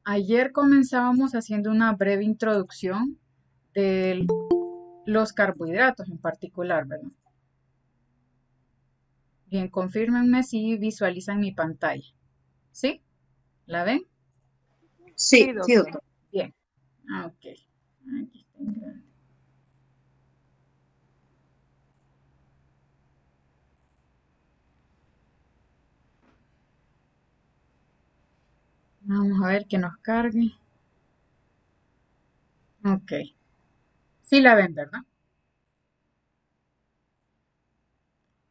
Ayer comenzábamos haciendo una breve introducción de los carbohidratos en particular, ¿verdad? Bien, confírmenme si visualizan mi pantalla. ¿Sí? ¿La ven? Sí, Sí, sí, doctor. doctor. Bien. Ok. Aquí está en grande. Vamos a ver que nos cargue. Ok. Sí la ven, ¿verdad?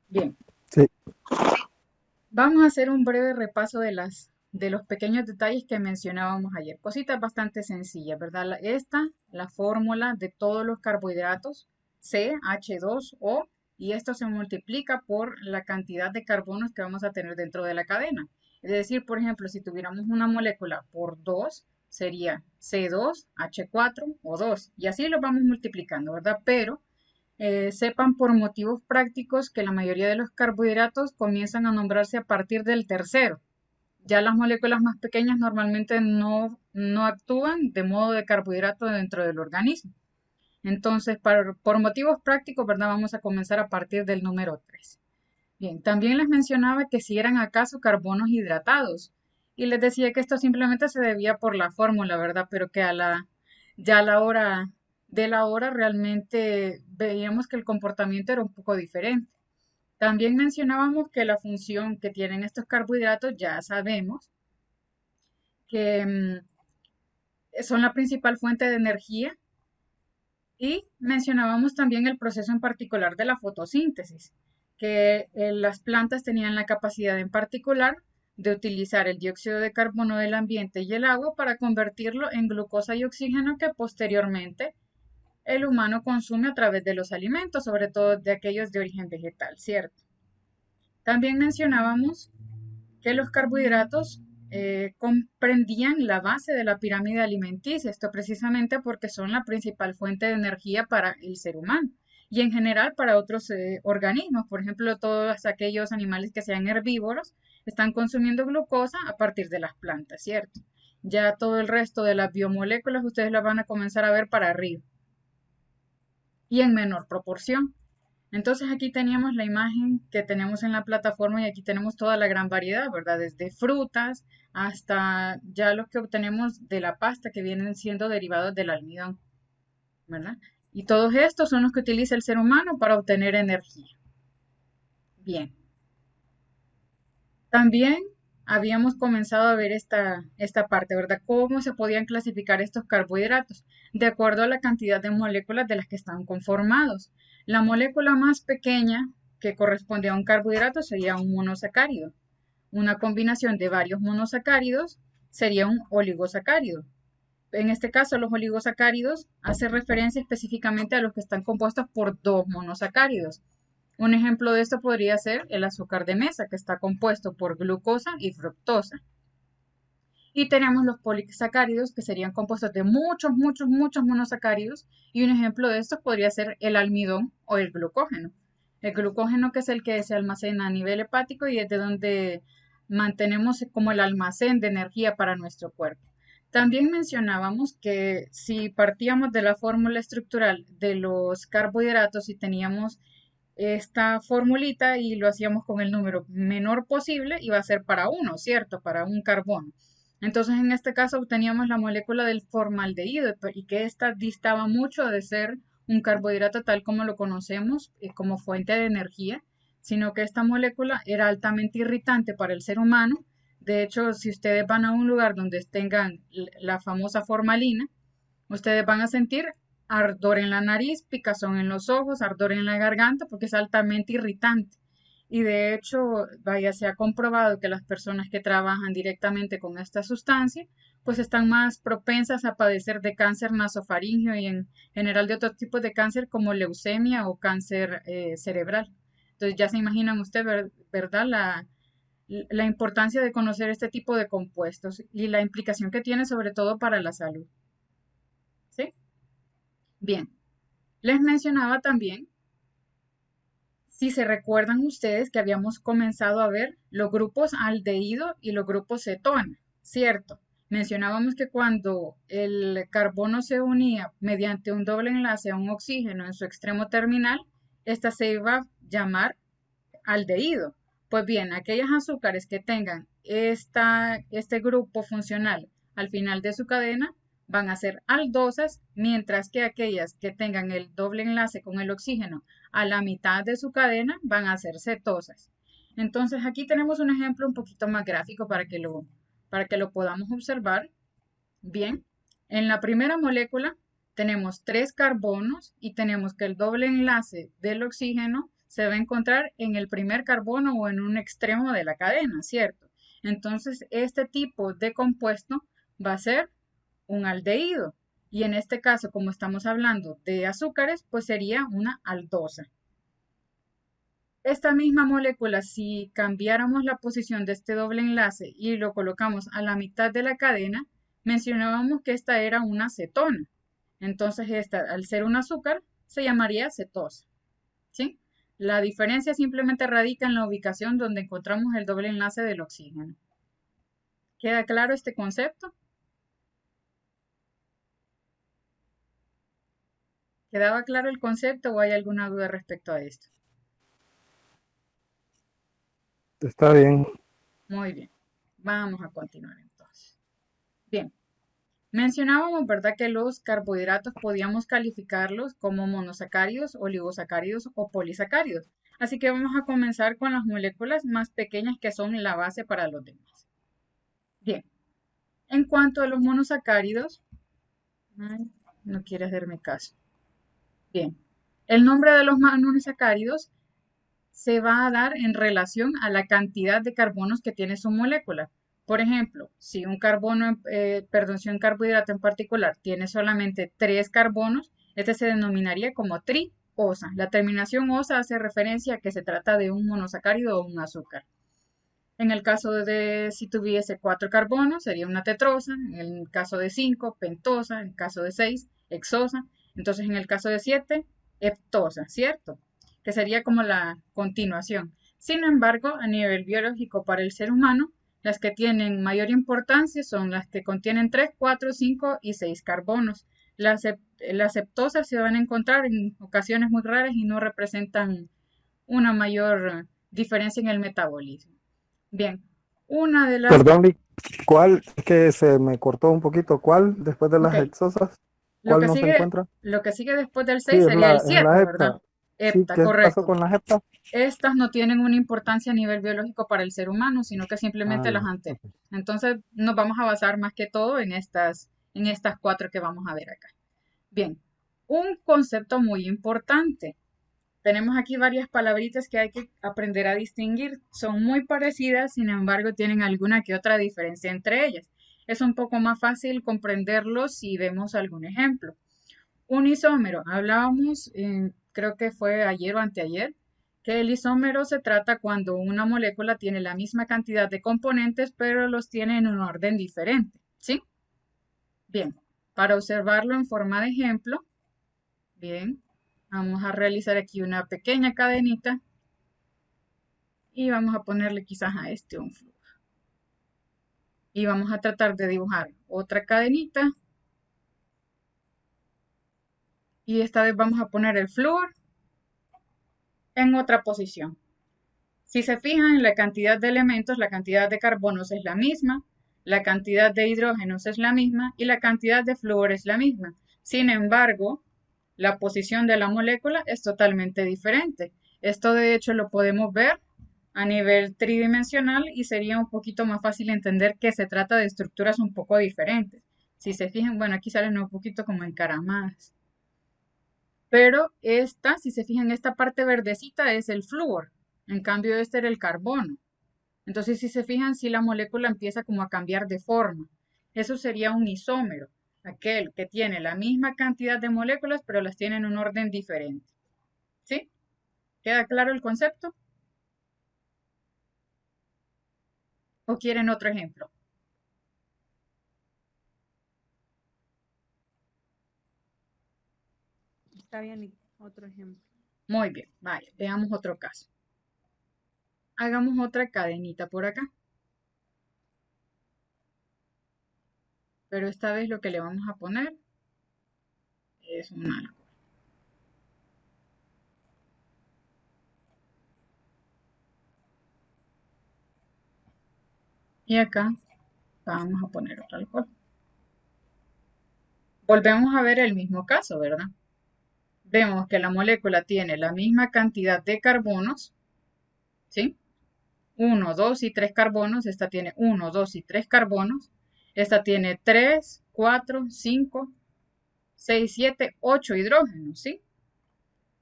Bien. Sí. Vamos a hacer un breve repaso de los pequeños detalles que mencionábamos ayer. Cositas bastante sencillas, ¿verdad? La fórmula de todos los carbohidratos, CH2O, y esto se multiplica por la cantidad de carbonos que vamos a tener dentro de la cadena. Es decir, por ejemplo, si tuviéramos una molécula por 2, sería C2H4O2, y así lo vamos multiplicando, ¿verdad? Pero sepan por motivos prácticos que la mayoría de los carbohidratos comienzan a nombrarse a partir del tercero. Ya las moléculas más pequeñas normalmente no actúan de modo de carbohidrato dentro del organismo. Entonces, por motivos prácticos, ¿verdad? Vamos a comenzar a partir del número 3. Bien, también les mencionaba que si eran acaso carbonos hidratados. Y les decía que esto simplemente se debía por la fórmula, ¿verdad? Pero que ya a la hora de la hora realmente veíamos que el comportamiento era un poco diferente. También mencionábamos que la función que tienen estos carbohidratos ya sabemos que son la principal fuente de energía y mencionábamos también el proceso en particular de la fotosíntesis, que las plantas tenían la capacidad en particular de utilizar el dióxido de carbono del ambiente y el agua para convertirlo en glucosa y oxígeno que posteriormente el humano consume a través de los alimentos, sobre todo de aquellos de origen vegetal, ¿cierto? También mencionábamos que los carbohidratos comprendían la base de la pirámide alimenticia, esto precisamente porque son la principal fuente de energía para el ser humano y en general para otros organismos. Por ejemplo, todos aquellos animales que sean herbívoros están consumiendo glucosa a partir de las plantas, ¿cierto? Ya todo el resto de las biomoléculas ustedes las van a comenzar a ver para arriba y en menor proporción. Entonces aquí teníamos la imagen que tenemos en la plataforma y aquí tenemos toda la gran variedad, ¿verdad? Desde frutas hasta ya lo que obtenemos de la pasta que vienen siendo derivados del almidón, ¿verdad? Y todos estos son los que utiliza el ser humano para obtener energía. Bien. También habíamos comenzado a ver esta parte, ¿verdad? Cómo se podían clasificar estos carbohidratos de acuerdo a la cantidad de moléculas de las que están conformados. La molécula más pequeña que corresponde a un carbohidrato sería un monosacárido. Una combinación de varios monosacáridos sería un oligosacárido. En este caso, los oligosacáridos hacen referencia específicamente a los que están compuestos por dos monosacáridos. Un ejemplo de esto podría ser el azúcar de mesa, que está compuesto por glucosa y fructosa. Y tenemos los polisacáridos, que serían compuestos de muchos monosacáridos. Y un ejemplo de estos podría ser el almidón o el glucógeno. El glucógeno, que es el que se almacena a nivel hepático y es de donde mantenemos como el almacén de energía para nuestro cuerpo. También mencionábamos que si partíamos de la fórmula estructural de los carbohidratos y teníamos esta formulita y lo hacíamos con el número menor posible, iba a ser para uno, ¿cierto? Para un carbono. Entonces, en este caso obteníamos la molécula del formaldehído y que esta distaba mucho de ser un carbohidrato tal como lo conocemos como fuente de energía, sino que esta molécula era altamente irritante para el ser humano. De hecho, si ustedes van a un lugar donde tengan la famosa formalina, ustedes van a sentir ardor en la nariz, picazón en los ojos, ardor en la garganta, porque es altamente irritante. Y de hecho, vaya, se ha comprobado que las personas que trabajan directamente con esta sustancia, pues están más propensas a padecer de cáncer nasofaríngeo y en general de otros tipos de cáncer como leucemia o cáncer cerebral. Entonces ya se imaginan ustedes, ¿verdad? La importancia de conocer este tipo de compuestos y la implicación que tiene sobre todo para la salud. ¿Sí? Bien, les mencionaba también, si se recuerdan ustedes, que habíamos comenzado a ver los grupos aldehído y los grupos cetona, ¿cierto? Mencionábamos que cuando el carbono se unía mediante un doble enlace a un oxígeno en su extremo terminal, esta se iba a llamar aldehído. Pues bien, aquellos azúcares que tengan este grupo funcional al final de su cadena van a ser aldosas, mientras que aquellas que tengan el doble enlace con el oxígeno a la mitad de su cadena van a ser cetosas. Entonces aquí tenemos un ejemplo un poquito más gráfico para que lo podamos observar. Bien, en la primera molécula tenemos tres carbonos y tenemos que el doble enlace del oxígeno se va a encontrar en el primer carbono o en un extremo de la cadena, ¿cierto? Entonces, este tipo de compuesto va a ser un aldehído. Y en este caso, como estamos hablando de azúcares, pues sería una aldosa. Esta misma molécula, si cambiáramos la posición de este doble enlace y lo colocamos a la mitad de la cadena, mencionábamos que esta era una cetona. Entonces, esta, al ser un azúcar, se llamaría cetosa. ¿Sí? La diferencia simplemente radica en la ubicación donde encontramos el doble enlace del oxígeno. ¿Queda claro este concepto? ¿Quedaba claro el concepto o hay alguna duda respecto a esto? Está bien. Muy bien. Vamos a continuar entonces. Bien. Mencionábamos, ¿verdad?, que los carbohidratos podíamos calificarlos como monosacáridos, oligosacáridos o polisacáridos. Así que vamos a comenzar con las moléculas más pequeñas que son la base para los demás. Bien, en cuanto a los monosacáridos, ay, no quiere hacerme caso. Bien, el nombre de los monosacáridos se va a dar en relación a la cantidad de carbonos que tiene su molécula. Por ejemplo, si un si un carbohidrato en particular tiene solamente 3 carbonos, este se denominaría como triosa. La terminación osa hace referencia a que se trata de un monosacárido o un azúcar. En el caso de si tuviese 4 carbonos, sería una tetrosa. En el caso de 5, pentosa. En el caso de 6, hexosa. Entonces, en el caso de 7, heptosa, ¿cierto? Que sería como la continuación. Sin embargo, a nivel biológico para el ser humano, las que tienen mayor importancia son las que contienen 3, 4, 5 y 6 carbonos. Las heptosas se van a encontrar en ocasiones muy raras y no representan una mayor diferencia en el metabolismo. Bien, una de las, Perdón, Vic, ¿cuál? Es que se me cortó un poquito. ¿Cuál después de ok, las hexosas? lo ¿Cuál que no se sigue, encuentra? lo que sigue después del Sí, 6 sería el es 7, la ¿verdad? hepta. Sí, Hepta, ¿qué pasó correcto. con las heptas? Estas no tienen una importancia a nivel biológico para el ser humano, sino que Ah, simplemente las ya. ante. Ok. Entonces, nos vamos a basar más que todo en estas cuatro que vamos a ver acá. Bien, un concepto muy importante. Tenemos aquí varias palabritas que hay que aprender a distinguir. Son muy parecidas, sin embargo, tienen alguna que otra diferencia entre ellas. Es un poco más fácil comprenderlo si vemos algún ejemplo. Un isómero. Hablábamos, creo que fue ayer o anteayer, que el isómero se trata cuando una molécula tiene la misma cantidad de componentes, pero los tiene en un orden diferente. ¿Sí? Bien. Para observarlo en forma de ejemplo, bien, vamos a realizar aquí una pequeña cadenita y vamos a ponerle quizás a este un flúor. Y vamos a tratar de dibujar otra cadenita y esta vez vamos a poner el flúor en otra posición. Si se fijan en la cantidad de elementos, la cantidad de carbonos es la misma, la cantidad de hidrógenos es la misma y la cantidad de flúor es la misma. Sin embargo, la posición de la molécula es totalmente diferente. Esto de hecho lo podemos ver a nivel tridimensional y sería un poquito más fácil entender que se trata de estructuras un poco diferentes. Si se fijan, bueno, aquí salen un poquito como encaramadas. Pero esta, si se fijan, esta parte verdecita es el flúor. En cambio, este era el carbono. Entonces, si se fijan, si la molécula empieza como a cambiar de forma. Eso sería un isómero, aquel que tiene la misma cantidad de moléculas, pero las tiene en un orden diferente. ¿Sí? ¿Queda claro el concepto? ¿O quieren otro ejemplo? Está bien, y otro ejemplo. Muy bien, vaya, veamos otro caso. Hagamos otra cadenita por acá. pero esta vez lo que le vamos a poner es un alcohol. Y acá vamos a poner otro alcohol. Volvemos a ver el mismo caso, ¿verdad? Vemos que la molécula tiene la misma cantidad de carbonos, ¿sí? 1, 2 y 3 carbonos. Esta tiene 1, 2 y 3 carbonos. Esta tiene 3, 4, 5, 6, 7, 8 hidrógenos, ¿sí?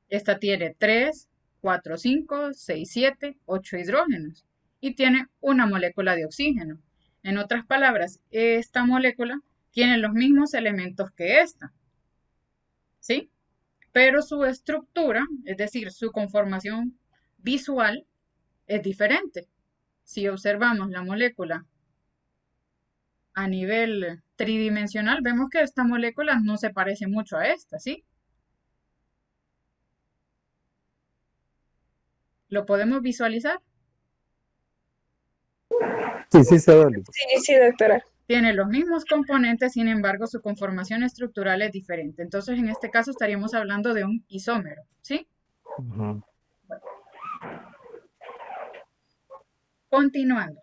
Esta tiene 3, 4, 5, 6, 7, 8 hidrógenos. Y tiene una molécula de oxígeno. En otras palabras, esta molécula tiene los mismos elementos que esta, ¿sí? Pero su estructura, es decir, su conformación visual, es diferente. Si observamos la molécula a nivel tridimensional, vemos que esta molécula no se parece mucho a esta, ¿sí? ¿Lo podemos visualizar? Sí, sí se ve. Sí, doctora. Tiene los mismos componentes, sin embargo, su conformación estructural es diferente. Entonces, en este caso estaríamos hablando de un isómero, ¿sí? Ujú. Continuando.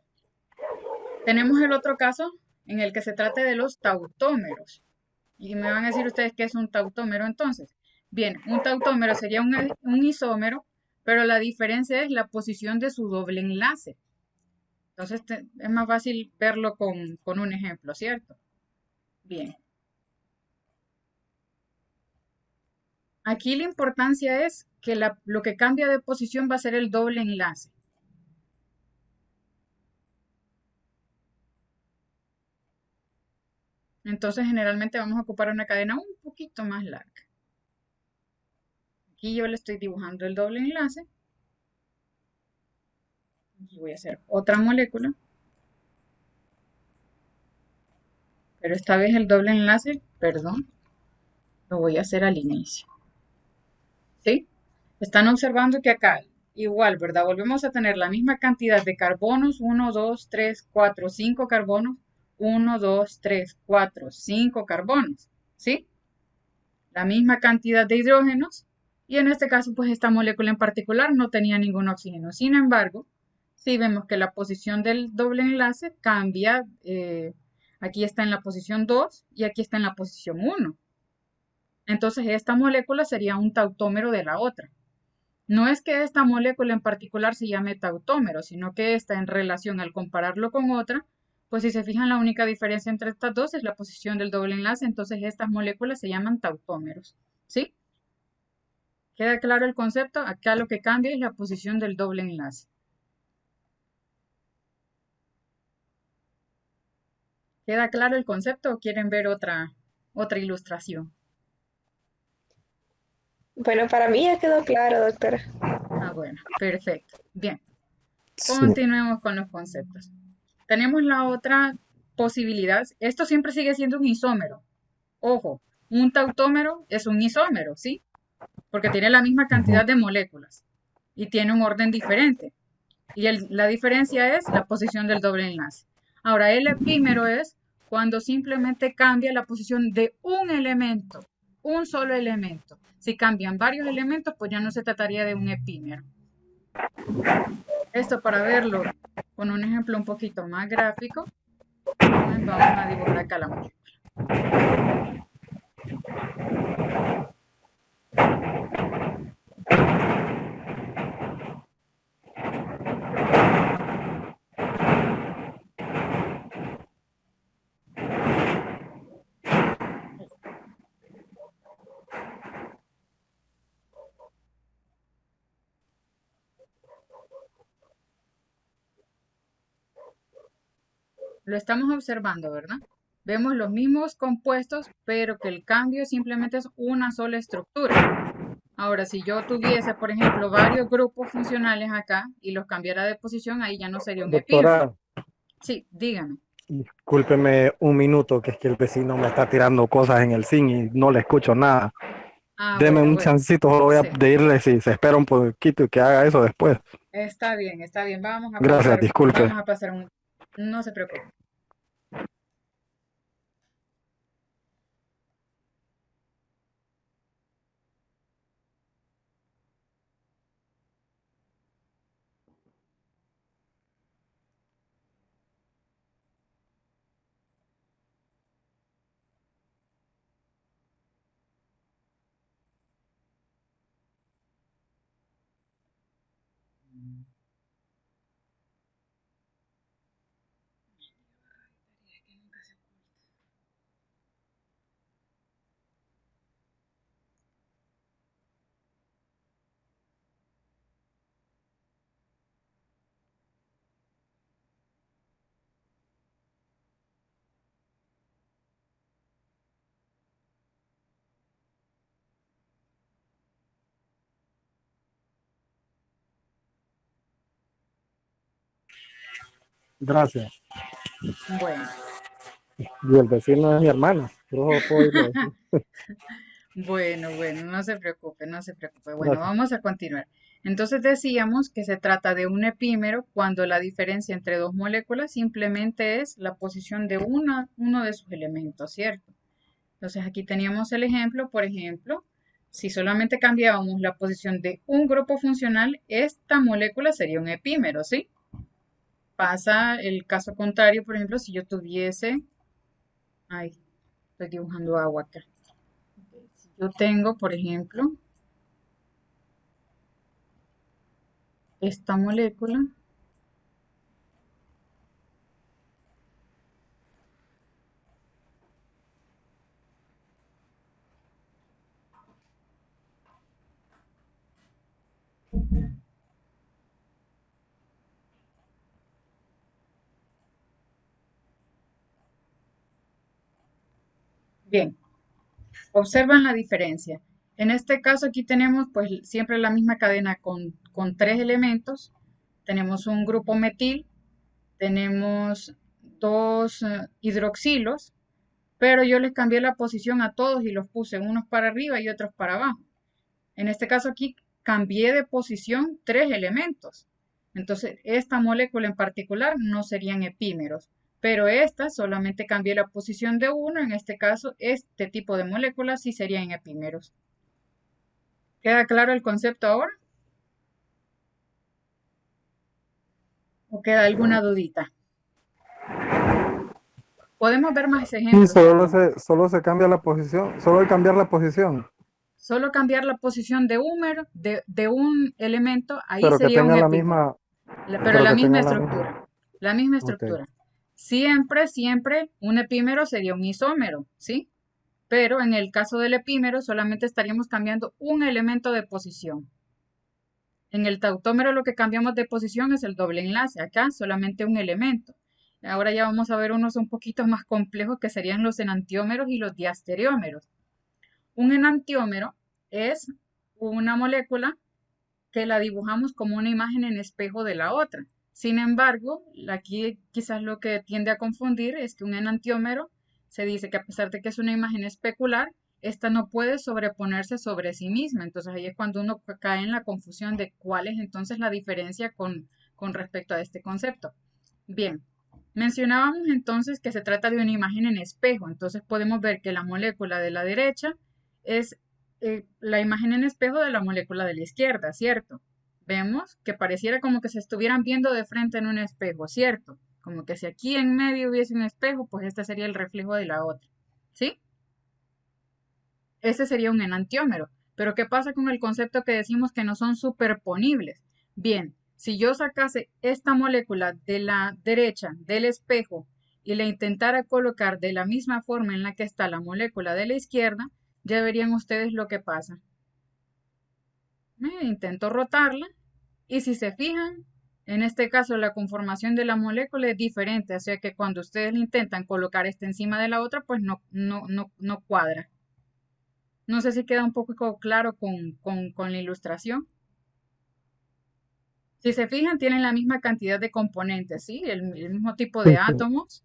Tenemos el otro caso en el que se trata de los tautómeros. Y me van a decir ustedes qué es un tautómero entonces. Bien, un tautómero sería un isómero, pero la diferencia es la posición de su doble enlace. Entonces es más fácil verlo con un ejemplo, ¿cierto? Bien. Aquí la importancia es que lo que cambia de posición va a ser el doble enlace. Entonces generalmente vamos a ocupar una cadena un poquito más larga. Aquí yo le estoy dibujando el doble enlace. Y voy a hacer otra molécula. Pero esta vez el doble enlace, perdón, lo voy a hacer al inicio. ¿Sí? Están observando que acá, igual, ¿verdad? Volvemos a tener la misma cantidad de carbonos, 1, 2, 3, 4, 5 carbonos, 1, 2, 3, 4, 5 carbonos, ¿sí? La misma cantidad de hidrógenos, y en este caso, pues esta molécula en particular no tenía ningún oxígeno. Sin embargo, sí vemos que la posición del doble enlace cambia, aquí está en la posición 2 y aquí está en la posición 1. Entonces esta molécula sería un tautómero de la otra. No es que esta molécula en particular se llame tautómero, sino que esta en relación al compararlo con otra, pues si se fijan la única diferencia entre estas dos es la posición del doble enlace, entonces estas moléculas se llaman tautómeros, ¿sí? ¿Queda claro el concepto? Acá lo que cambia es la posición del doble enlace. ¿Queda claro el concepto o quieren ver otra ilustración? Bueno, para mí ya quedó claro, doctora. Ah, bueno, perfecto. Bien, Sí. continuemos con los conceptos. Tenemos la otra posibilidad. Esto siempre sigue siendo un isómero. Ojo, un tautómero es un isómero, ¿sí? Porque tiene la misma cantidad de moléculas y tiene un orden diferente. Y la diferencia es la posición del doble enlace. Ahora, el epímero es cuando simplemente cambia la posición de un elemento, un solo elemento. Si cambian varios elementos, pues ya no se trataría de un epímero. Esto para verlo con un ejemplo un poquito más gráfico, vamos a dibujar acá la molécula. Lo estamos observando, ¿verdad? Vemos los mismos compuestos, pero que el cambio simplemente es una sola estructura. Ahora, si yo tuviese, por ejemplo, varios grupos funcionales acá y los cambiara de posición, ahí ya no sería un epímero. Doctora, Sí, dígame. discúlpeme un minuto, que es que el vecino me está tirando cosas en el zinc y no le escucho nada. Ah, Deme un bueno, chancito, solo voy a sí. pedirle si se espera un poquito y que haga eso después. Está bien, está bien. Gracias, disculpe. Vamos a pasar no se preocupe. Gracias. Bueno, Y el vecino es mi hermana. Yo puedo irle a decir. bueno, no se preocupe, no se preocupe. Bueno, Gracias. vamos a continuar. Entonces decíamos que se trata de un epímero cuando la diferencia entre dos moléculas simplemente es la posición de uno de sus elementos, ¿cierto? Entonces aquí teníamos el ejemplo, por ejemplo, si solamente cambiábamos la posición de un grupo funcional, esta molécula sería un epímero, ¿sí? Pasa el caso contrario, por ejemplo, si yo tuviese, ay, estoy dibujando agua acá. Si yo tengo, por ejemplo, esta molécula, bien, observan la diferencia. En este caso aquí tenemos pues siempre la misma cadena con tres elementos. Tenemos un grupo metil, tenemos dos hidroxilos, pero yo les cambié la posición a todos y los puse unos para arriba y otros para abajo. En este caso aquí cambié de posición tres elementos. Entonces, esta molécula en particular no serían epímeros, pero esta solamente cambié la posición de uno. En este caso, este tipo de moléculas sí serían epímeros. ¿Queda claro el concepto ahora? ¿O queda alguna dudita? Podemos ver más Sí, ejemplos también. solo se cambia la posición, solo hay cambiar la posición, Solo cambiar la posición de un elemento, ahí pero que sería un tenga la epímero. misma, Pero pero la que misma tenga la estructura. misma. La misma Ok. estructura. Siempre un epímero sería un isómero, ¿sí? Pero en el caso del epímero solamente estaríamos cambiando un elemento de posición. En el tautómero lo que cambiamos de posición es el doble enlace, acá solamente un elemento. Ahora ya vamos a ver unos un poquito más complejos que serían los enantiómeros y los diastereómeros. Un enantiómero es una molécula que la dibujamos como una imagen en espejo de la otra. Sin embargo, aquí quizás lo que tiende a confundir es que un enantiómero se dice que a pesar de que es una imagen especular, esta no puede sobreponerse sobre sí misma. Entonces ahí es cuando uno cae en la confusión de cuál es entonces la diferencia con respecto a este concepto. Bien, mencionábamos entonces que se trata de una imagen en espejo. Entonces podemos ver que la molécula de la derecha es la imagen en espejo de la molécula de la izquierda, ¿cierto? Vemos que pareciera como que se estuvieran viendo de frente en un espejo, ¿cierto? Como que si aquí en medio hubiese un espejo, pues este sería el reflejo de la otra, ¿sí? Ese sería un enantiómero. Pero ¿qué pasa con el concepto que decimos que no son superponibles? Bien, si yo sacase esta molécula de la derecha del espejo y la intentara colocar de la misma forma en la que está la molécula de la izquierda, ya verían ustedes lo que pasa. Intento rotarla y si se fijan, en este caso la conformación de la molécula es diferente, o sea que cuando ustedes intentan colocar esta encima de la otra, pues no cuadra. No sé si queda un poco claro con la ilustración. Si se fijan, tienen la misma cantidad de componentes, ¿sí? El mismo tipo de átomos.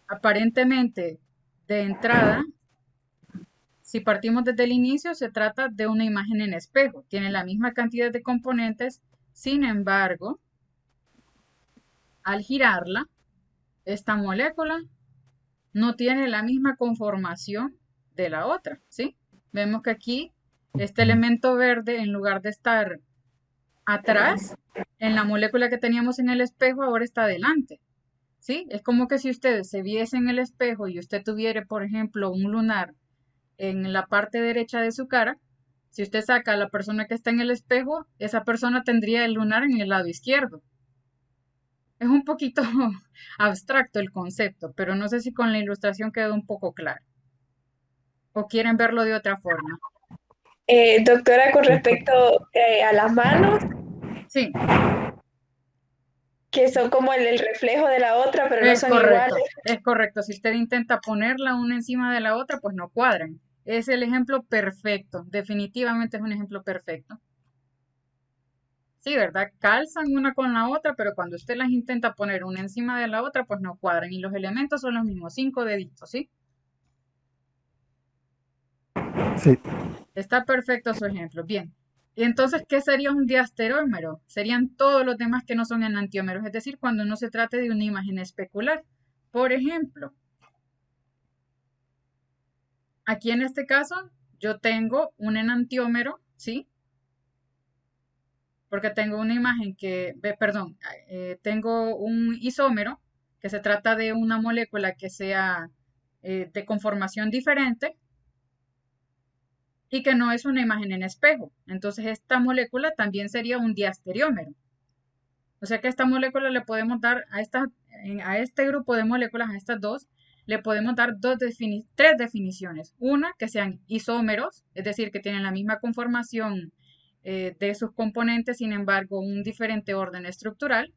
Aparentemente, de entrada, si partimos desde el inicio, se trata de una imagen en espejo. Tienen la misma cantidad de componentes, sin embargo, al girarla, esta molécula no tiene la misma conformación de la otra, ¿sí? Vemos que aquí este elemento verde, en lugar de estar atrás, en la molécula que teníamos en el espejo, ahora está adelante, ¿sí? Es como que si usted se viese en el espejo y usted tuviera, por ejemplo, un lunar en la parte derecha de su cara, Si usted saca a la persona que está en el espejo, esa persona tendría el lunar en el lado izquierdo. Es un poquito abstracto el concepto, pero no sé si con la ilustración quedó un poco claro. ¿O quieren verlo de otra forma? Doctora, con Sí, respecto a las manos, Sí, que son como el reflejo de la otra, pero no es son correcto, iguales. es correcto. Si usted intenta ponerla una encima de la otra, pues no cuadran. Es el ejemplo perfecto, definitivamente es un ejemplo perfecto. Sí, ¿verdad? Calzan una con la otra, pero cuando usted las intenta poner una encima de la otra, pues no cuadran. Y los elementos son los mismos, 5 deditos, ¿sí? sí, Está perfecto su ejemplo. Bien. Y entonces, ¿qué sería un diastereómero? Serían todos los demás que no son enantiómeros, es decir, cuando no se trate de una imagen especular. Por ejemplo, aquí en este caso, yo tengo un enantiómero, ¿sí? Porque tengo una imagen perdón, tengo un isómero, que se trata de una molécula que sea de conformación diferente y que no es una imagen en espejo. Entonces, esta molécula también sería un diastereómero. O sea que a esta molécula le podemos dar, a este grupo de moléculas, a estas dos, le podemos dar tres definiciones. Una, que sean isómeros, es decir, que tienen la misma conformación de sus componentes, sin embargo, un diferente orden estructural.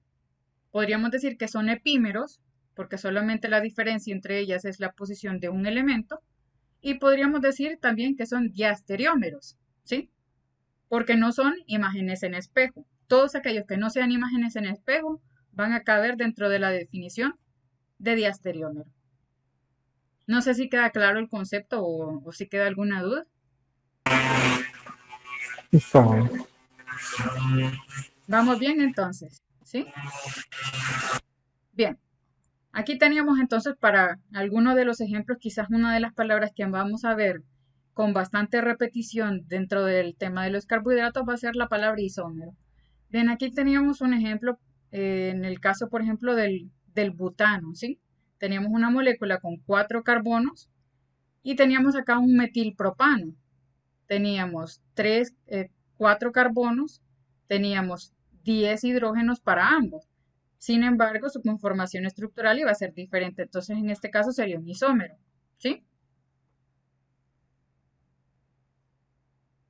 Podríamos decir que son epímeros, porque solamente la diferencia entre ellas es la posición de un elemento. Y podríamos decir también que son diastereómeros, ¿sí? Porque no son imágenes en espejo. Todos aquellos que no sean imágenes en espejo van a caber dentro de la definición de diastereómero. No sé si queda claro el concepto o si queda alguna duda. son. Vamos bien entonces, ¿sí? Bien, aquí teníamos entonces para algunos de los ejemplos, quizás una de las palabras que vamos a ver con bastante repetición dentro del tema de los carbohidratos va a ser la palabra isómero. Bien, aquí teníamos un ejemplo en el caso, por ejemplo, del butano, ¿sí? Teníamos una molécula con 4 carbonos y teníamos acá un metilpropano. Teníamos 4 carbonos, teníamos 10 hidrógenos para ambos. Sin embargo, su conformación estructural iba a ser diferente. Entonces, en este caso sería un isómero, ¿sí?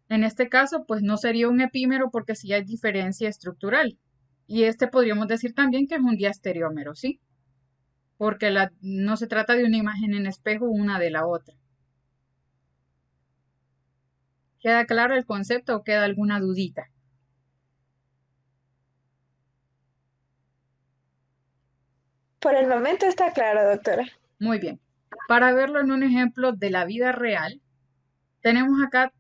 En este caso, pues no sería un epímero porque sí hay diferencia estructural. Y este podríamos decir también que es un diastereómero, ¿sí? Porque no se trata de una imagen en espejo una de la otra. ¿Queda claro el concepto o queda alguna dudita? Por el momento está claro, doctora. Muy bien. Para verlo en un ejemplo de la vida real, tenemos acá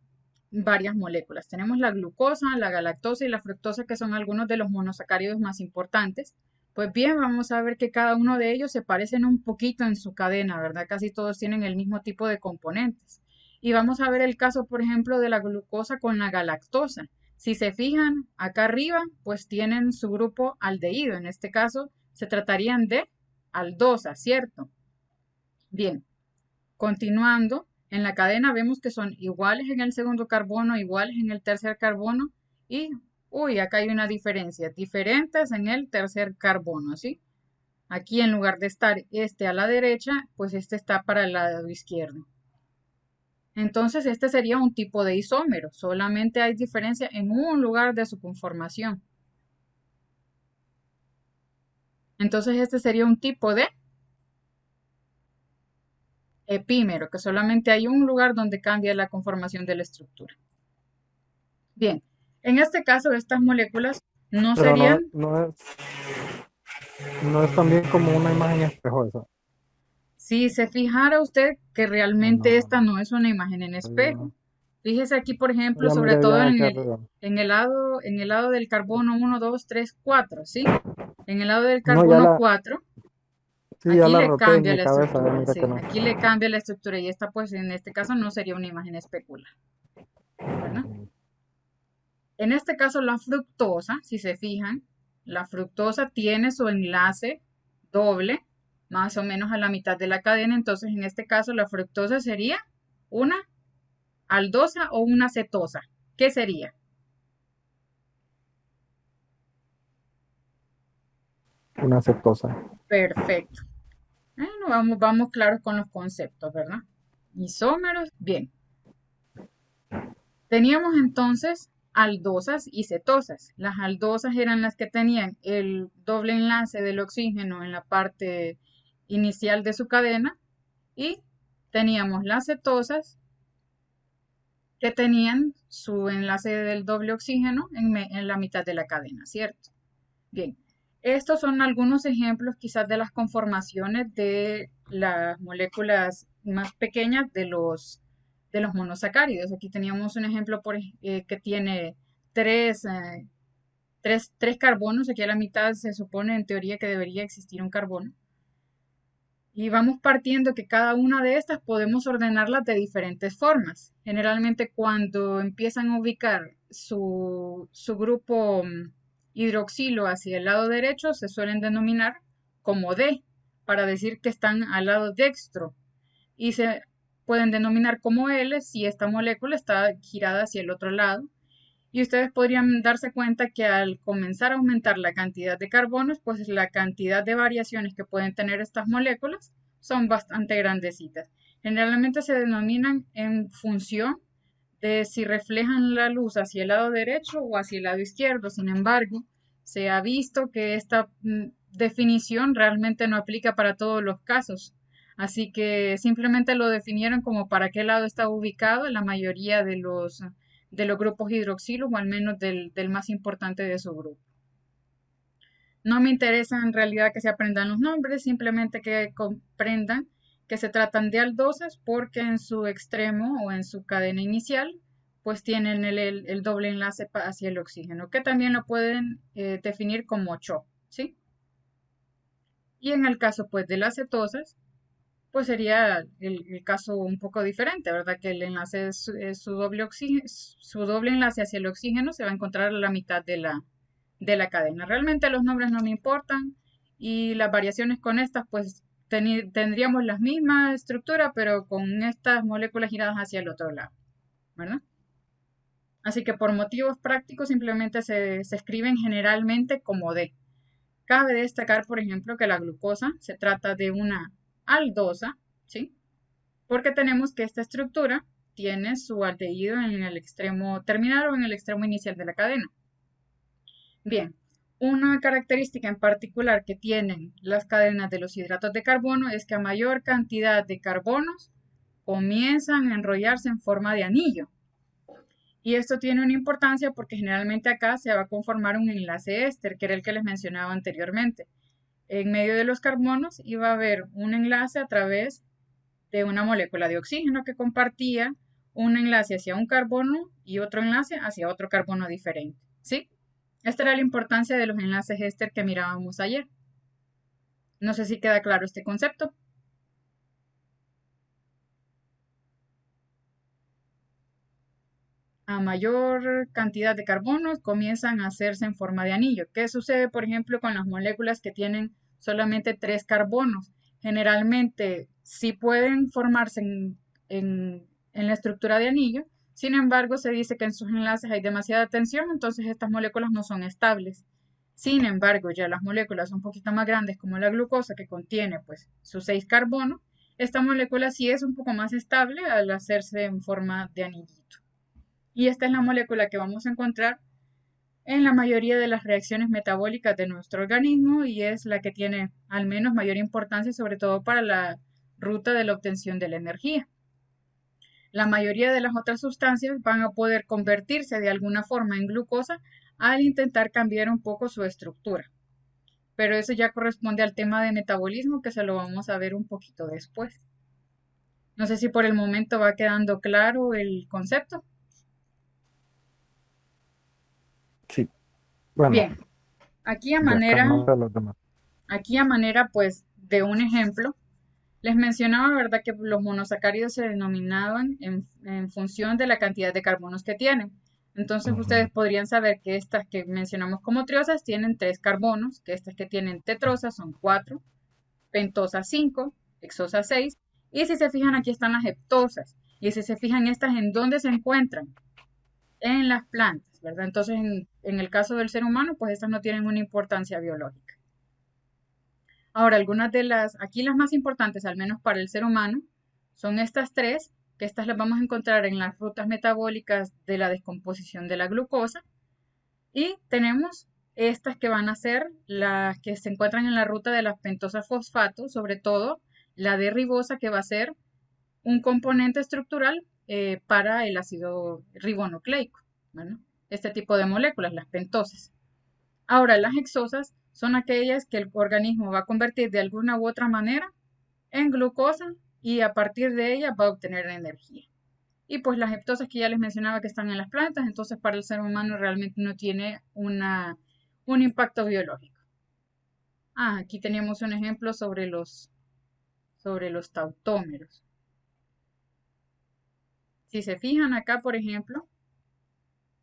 varias moléculas. Tenemos la glucosa, la galactosa y la fructosa, que son algunos de los monosacáridos más importantes. Pues bien, vamos a ver que cada uno de ellos se parecen un poquito en su cadena, ¿verdad? Casi todos tienen el mismo tipo de componentes. Y vamos a ver el caso, por ejemplo, de la glucosa con la galactosa. Si se fijan, acá arriba, pues tienen su grupo aldehído. En este caso, se tratarían de aldosa, ¿cierto? Bien, continuando, en la cadena vemos que son iguales en el segundo carbono, iguales en el tercer carbono y, uy, acá hay una diferencia, diferentes en el tercer carbono, ¿sí? Aquí en lugar de estar este a la derecha, pues este está para el lado izquierdo. Entonces este sería un tipo de isómero, solamente hay diferencia en un lugar de su conformación. Entonces este sería un tipo de epímero, que solamente hay un lugar donde cambia la conformación de la estructura. Bien, en este caso estas moléculas no Pero serían, no es también como una imagen espejo esa. si se fijara usted que realmente No, esta no es una imagen en ya, espejo. Fíjese aquí, por ejemplo, ya sobre miré todo ya aquí arriba. en el lado del carbono 1, 2, 3, 4, ¿sí? En el lado del No, ya carbono la, 4, sí, ya aquí la le roté en cambia mi la cabeza, ya estructura, mira que sí, no. aquí le cambia la estructura y esta pues en este caso no sería una imagen especular, ¿verdad? En este caso la fructosa, si se fijan, la fructosa tiene su enlace doble, más o menos a la mitad de la cadena, entonces en este caso la fructosa sería una aldosa o una cetosa. ¿Qué sería? Una cetosa. Perfecto. Bueno, vamos claros con los conceptos, ¿verdad? Isómeros, bien. Teníamos entonces aldosas y cetosas. Las aldosas eran las que tenían el doble enlace del oxígeno en la parte inicial de su cadena y teníamos las cetosas que tenían su enlace del doble oxígeno en la mitad de la cadena, ¿cierto? Bien, estos son algunos ejemplos quizás de las conformaciones de las moléculas más pequeñas de los monosacáridos. Aquí teníamos un ejemplo que tiene tres, tres carbonos, aquí a la mitad se supone en teoría que debería existir un carbono. Y vamos partiendo que cada una de estas podemos ordenarlas de diferentes formas. Generalmente cuando empiezan a ubicar su grupo hidroxilo hacia el lado derecho se suelen denominar como D, para decir que están al lado dextro. Y se pueden denominar como L si esta molécula está girada hacia el otro lado. Y ustedes podrían darse cuenta que al comenzar a aumentar la cantidad de carbonos, pues la cantidad de variaciones que pueden tener estas moléculas son bastante grandecitas. Generalmente se denominan en función de si reflejan la luz hacia el lado derecho o hacia el lado izquierdo. Sin embargo, se ha visto que esta definición realmente no aplica para todos los casos. Así que simplemente lo definieron como para qué lado está ubicado en la mayoría de los grupos hidroxilos o al menos del más importante de su grupo. No me interesa en realidad que se aprendan los nombres, simplemente que comprendan que se tratan de aldosas porque en su extremo o en su cadena inicial pues tienen el doble enlace hacia el oxígeno, que también lo pueden definir como CHO, ¿sí? Y en el caso pues de las cetosas, pues sería el caso un poco diferente, ¿verdad? Que el enlace su doble enlace hacia el oxígeno se va a encontrar a la mitad de la cadena. Realmente los nombres no me importan y las variaciones con estas, pues tendríamos la misma estructura, pero con estas moléculas giradas hacia el otro lado, ¿verdad? Así que por motivos prácticos simplemente se escriben generalmente como D. Cabe destacar, por ejemplo, que la glucosa se trata de una aldosa, ¿sí? Porque tenemos que esta estructura tiene su aldehído en el extremo terminal o en el extremo inicial de la cadena. Bien, una característica en particular que tienen las cadenas de los hidratos de carbono es que a mayor cantidad de carbonos comienzan a enrollarse en forma de anillo. Y esto tiene una importancia porque generalmente acá se va a conformar un enlace éster, que era el que les mencionaba anteriormente. En medio de los carbonos iba a haber un enlace a través de una molécula de oxígeno que compartía un enlace hacia un carbono y otro enlace hacia otro carbono diferente, ¿sí? Esta era la importancia de los enlaces éster que mirábamos ayer. No sé si queda claro este concepto. A mayor cantidad de carbonos comienzan a hacerse en forma de anillo. ¿Qué sucede, por ejemplo, con las moléculas que tienen solamente 3 carbonos? Generalmente sí pueden formarse en la estructura de anillo, sin embargo se dice que en sus enlaces hay demasiada tensión, entonces estas moléculas no son estables. Sin embargo, ya las moléculas un poquito más grandes como la glucosa que contiene pues sus 6 carbonos, esta molécula sí es un poco más estable al hacerse en forma de anillito. Y esta es la molécula que vamos a encontrar en la mayoría de las reacciones metabólicas de nuestro organismo y es la que tiene al menos mayor importancia, sobre todo para la ruta de la obtención de la energía. La mayoría de las otras sustancias van a poder convertirse de alguna forma en glucosa al intentar cambiar un poco su estructura. Pero eso ya corresponde al tema de metabolismo que se lo vamos a ver un poquito después. No sé si por el momento va quedando claro el concepto. Sí. Bueno, Bien, aquí a ya manera, calmando a los demás. aquí a manera pues de un ejemplo, les mencionaba, ¿verdad?, que los monosacáridos se denominaban en función de la cantidad de carbonos que tienen. Entonces ustedes podrían saber que estas que mencionamos como triosas tienen 3 carbonos, que estas que tienen tetrosas son 4, pentosas 5, hexosas 6, y si se fijan aquí están las heptosas. Y si se fijan estas, ¿en dónde se encuentran? en las plantas, ¿verdad? Entonces, en el caso del ser humano, pues estas no tienen una importancia biológica. Ahora, algunas de aquí las más importantes, al menos para el ser humano, son estas tres, que estas las vamos a encontrar en las rutas metabólicas de la descomposición de la glucosa. Y tenemos estas que van a ser las que se encuentran en la ruta de las pentosas fosfato, sobre todo la de ribosa, que va a ser un componente estructural para el ácido ribonucleico. Bueno, este tipo de moléculas, las pentosas. Ahora, las hexosas son aquellas que el organismo va a convertir de alguna u otra manera en glucosa y a partir de ella va a obtener energía. Y pues las heptosas que ya les mencionaba que están en las plantas, entonces para el ser humano realmente no tiene un impacto biológico. Aquí teníamos un ejemplo sobre los tautómeros. Si se fijan acá, por ejemplo,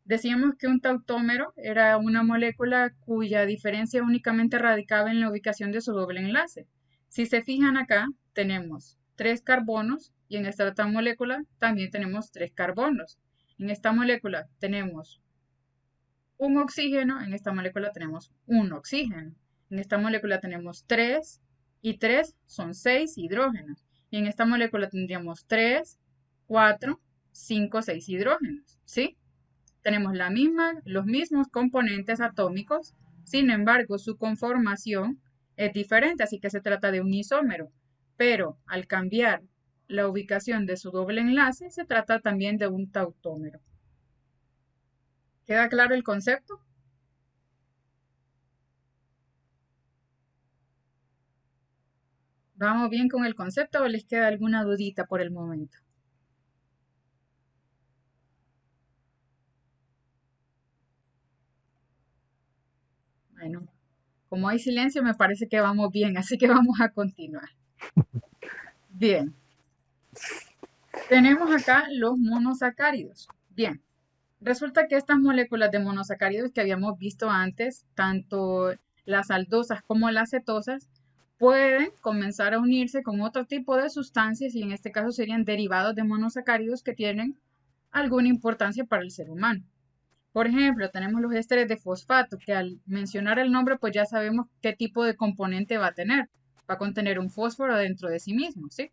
decíamos que un tautómero era una molécula cuya diferencia únicamente radicaba en la ubicación de su doble enlace. Si se fijan acá, tenemos 3 carbonos y en esta otra molécula también tenemos 3 carbonos. En esta molécula tenemos un oxígeno, en esta molécula tenemos un oxígeno. En esta molécula tenemos 3 y 3 son 6 hidrógenos. Y en esta molécula tendríamos 3, 4, 5, 6 hidrógenos, ¿sí? Tenemos los mismos componentes atómicos, sin embargo su conformación es diferente, así que se trata de un isómero, pero al cambiar la ubicación de su doble enlace, se trata también de un tautómero. ¿Queda claro el concepto? ¿Vamos bien con el concepto o les queda alguna dudita por el momento? Bueno, como hay silencio, me parece que vamos bien, así que vamos a continuar. Bien. Tenemos acá los monosacáridos. Bien. Resulta que estas moléculas de monosacáridos que habíamos visto antes, tanto las aldosas como las cetosas, pueden comenzar a unirse con otro tipo de sustancias y en este caso serían derivados de monosacáridos que tienen alguna importancia para el ser humano. Por ejemplo, tenemos los ésteres de fosfato, que al mencionar el nombre, pues ya sabemos qué tipo de componente va a tener. Va a contener un fósforo dentro de sí mismo, ¿sí?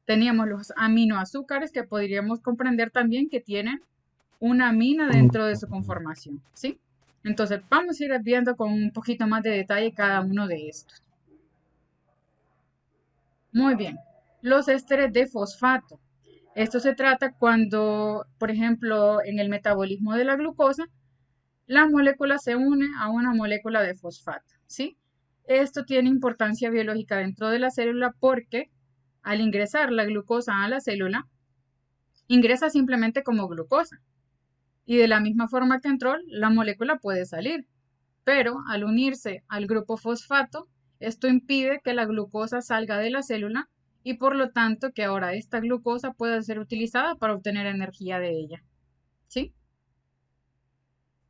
Teníamos los aminoazúcares, que podríamos comprender también que tienen una amina dentro de su conformación, ¿sí? Entonces, vamos a ir viendo con un poquito más de detalle cada uno de estos. Muy bien. Los ésteres de fosfato. Esto se trata cuando, por ejemplo, en el metabolismo de la glucosa, la molécula se une a una molécula de fosfato, ¿sí? Esto tiene importancia biológica dentro de la célula porque al ingresar la glucosa a la célula, ingresa simplemente como glucosa. Y de la misma forma que entró, la molécula puede salir. Pero al unirse al grupo fosfato, esto impide que la glucosa salga de la célula y por lo tanto que ahora esta glucosa pueda ser utilizada para obtener energía de ella, ¿sí?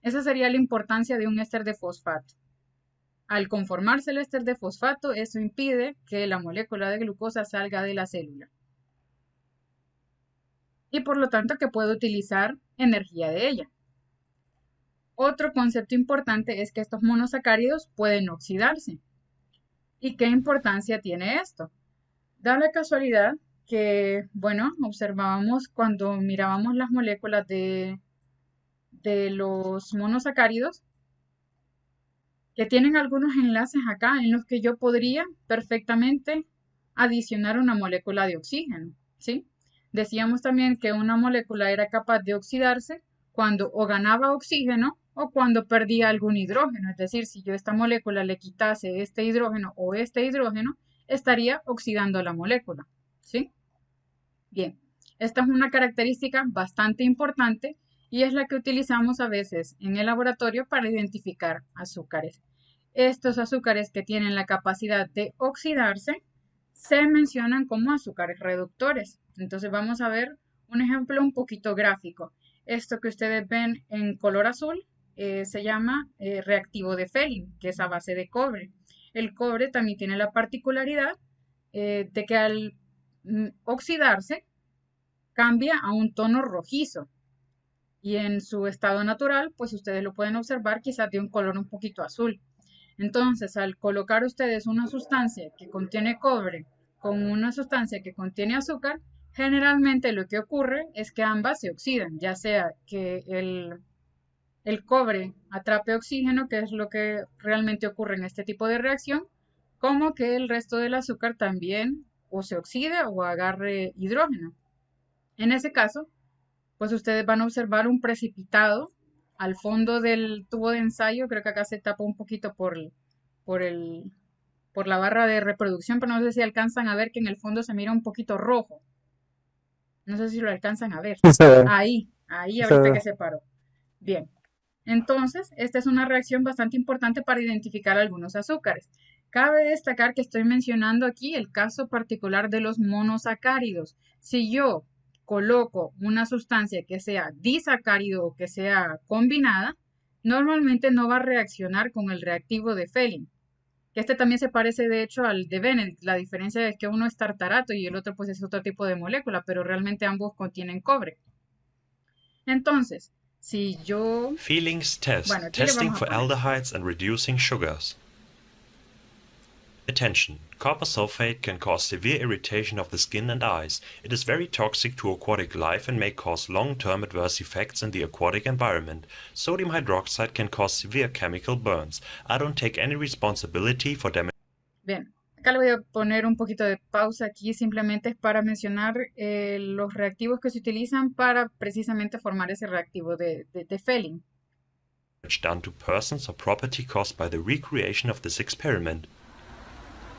Esa sería la importancia de un éster de fosfato. Al conformarse el éster de fosfato, eso impide que la molécula de glucosa salga de la célula. Y por lo tanto que pueda utilizar energía de ella. Otro concepto importante es que estos monosacáridos pueden oxidarse. ¿Y qué importancia tiene esto? Da la casualidad que, bueno, observábamos cuando mirábamos las moléculas de los monosacáridos, que tienen algunos enlaces acá en los que yo podría perfectamente adicionar una molécula de oxígeno, ¿sí? Decíamos también que una molécula era capaz de oxidarse cuando o ganaba oxígeno o cuando perdía algún hidrógeno. Es decir, si yo a esta molécula le quitase este hidrógeno o este hidrógeno, estaría oxidando la molécula, ¿sí? Bien, esta es una característica bastante importante y es la que utilizamos a veces en el laboratorio para identificar azúcares. Estos azúcares que tienen la capacidad de oxidarse se mencionan como azúcares reductores. Entonces vamos a ver un ejemplo un poquito gráfico. Esto que ustedes ven en color azul se llama reactivo de Fehling, que es a base de cobre. El cobre también tiene la particularidad de que al oxidarse cambia a un tono rojizo. y en su estado natural, pues ustedes lo pueden observar quizás de un color un poquito azul. Entonces, al colocar ustedes una sustancia que contiene cobre con una sustancia que contiene azúcar, generalmente lo que ocurre es que ambas se oxidan, ya sea que el cobre atrape oxígeno, que es lo que realmente ocurre en este tipo de reacción, como que el resto del azúcar también o se oxide o agarre hidrógeno. En ese caso, pues ustedes van a observar un precipitado al fondo del tubo de ensayo. Creo que acá se tapa un poquito por el, por la barra de reproducción, pero no sé si alcanzan a ver que en el fondo se mira un poquito rojo. No sé si lo alcanzan a ver. Sí se ve, Ahí sí se ahorita ve. que se paró. Bien. Entonces, esta es una reacción bastante importante para identificar algunos azúcares. Cabe destacar que estoy mencionando aquí el caso particular de los monosacáridos. Si yo coloco una sustancia que sea disacárido o que sea combinada, normalmente no va a reaccionar con el reactivo de Fehling. Este también se parece de hecho al de Benedict. La diferencia es que uno es tartarato y el otro pues es otro tipo de molécula, pero realmente ambos contienen cobre. Entonces, si yo Feelings bueno, test. aquí le Testing vamos a for poner. aldehydes and reducing sugars. Attention. Copper sulfate can cause severe irritation of the skin and eyes. It is very toxic to aquatic life and may cause long-term adverse effects in the aquatic environment. Sodium hydroxide can cause severe chemical burns. I don't take any responsibility for damage. Bien, acá le voy a poner un poquito de pausa aquí, simplemente es para mencionar los reactivos que se utilizan para precisamente formar ese reactivo de Fehling. Done to persons or property caused by the recreation of this experiment.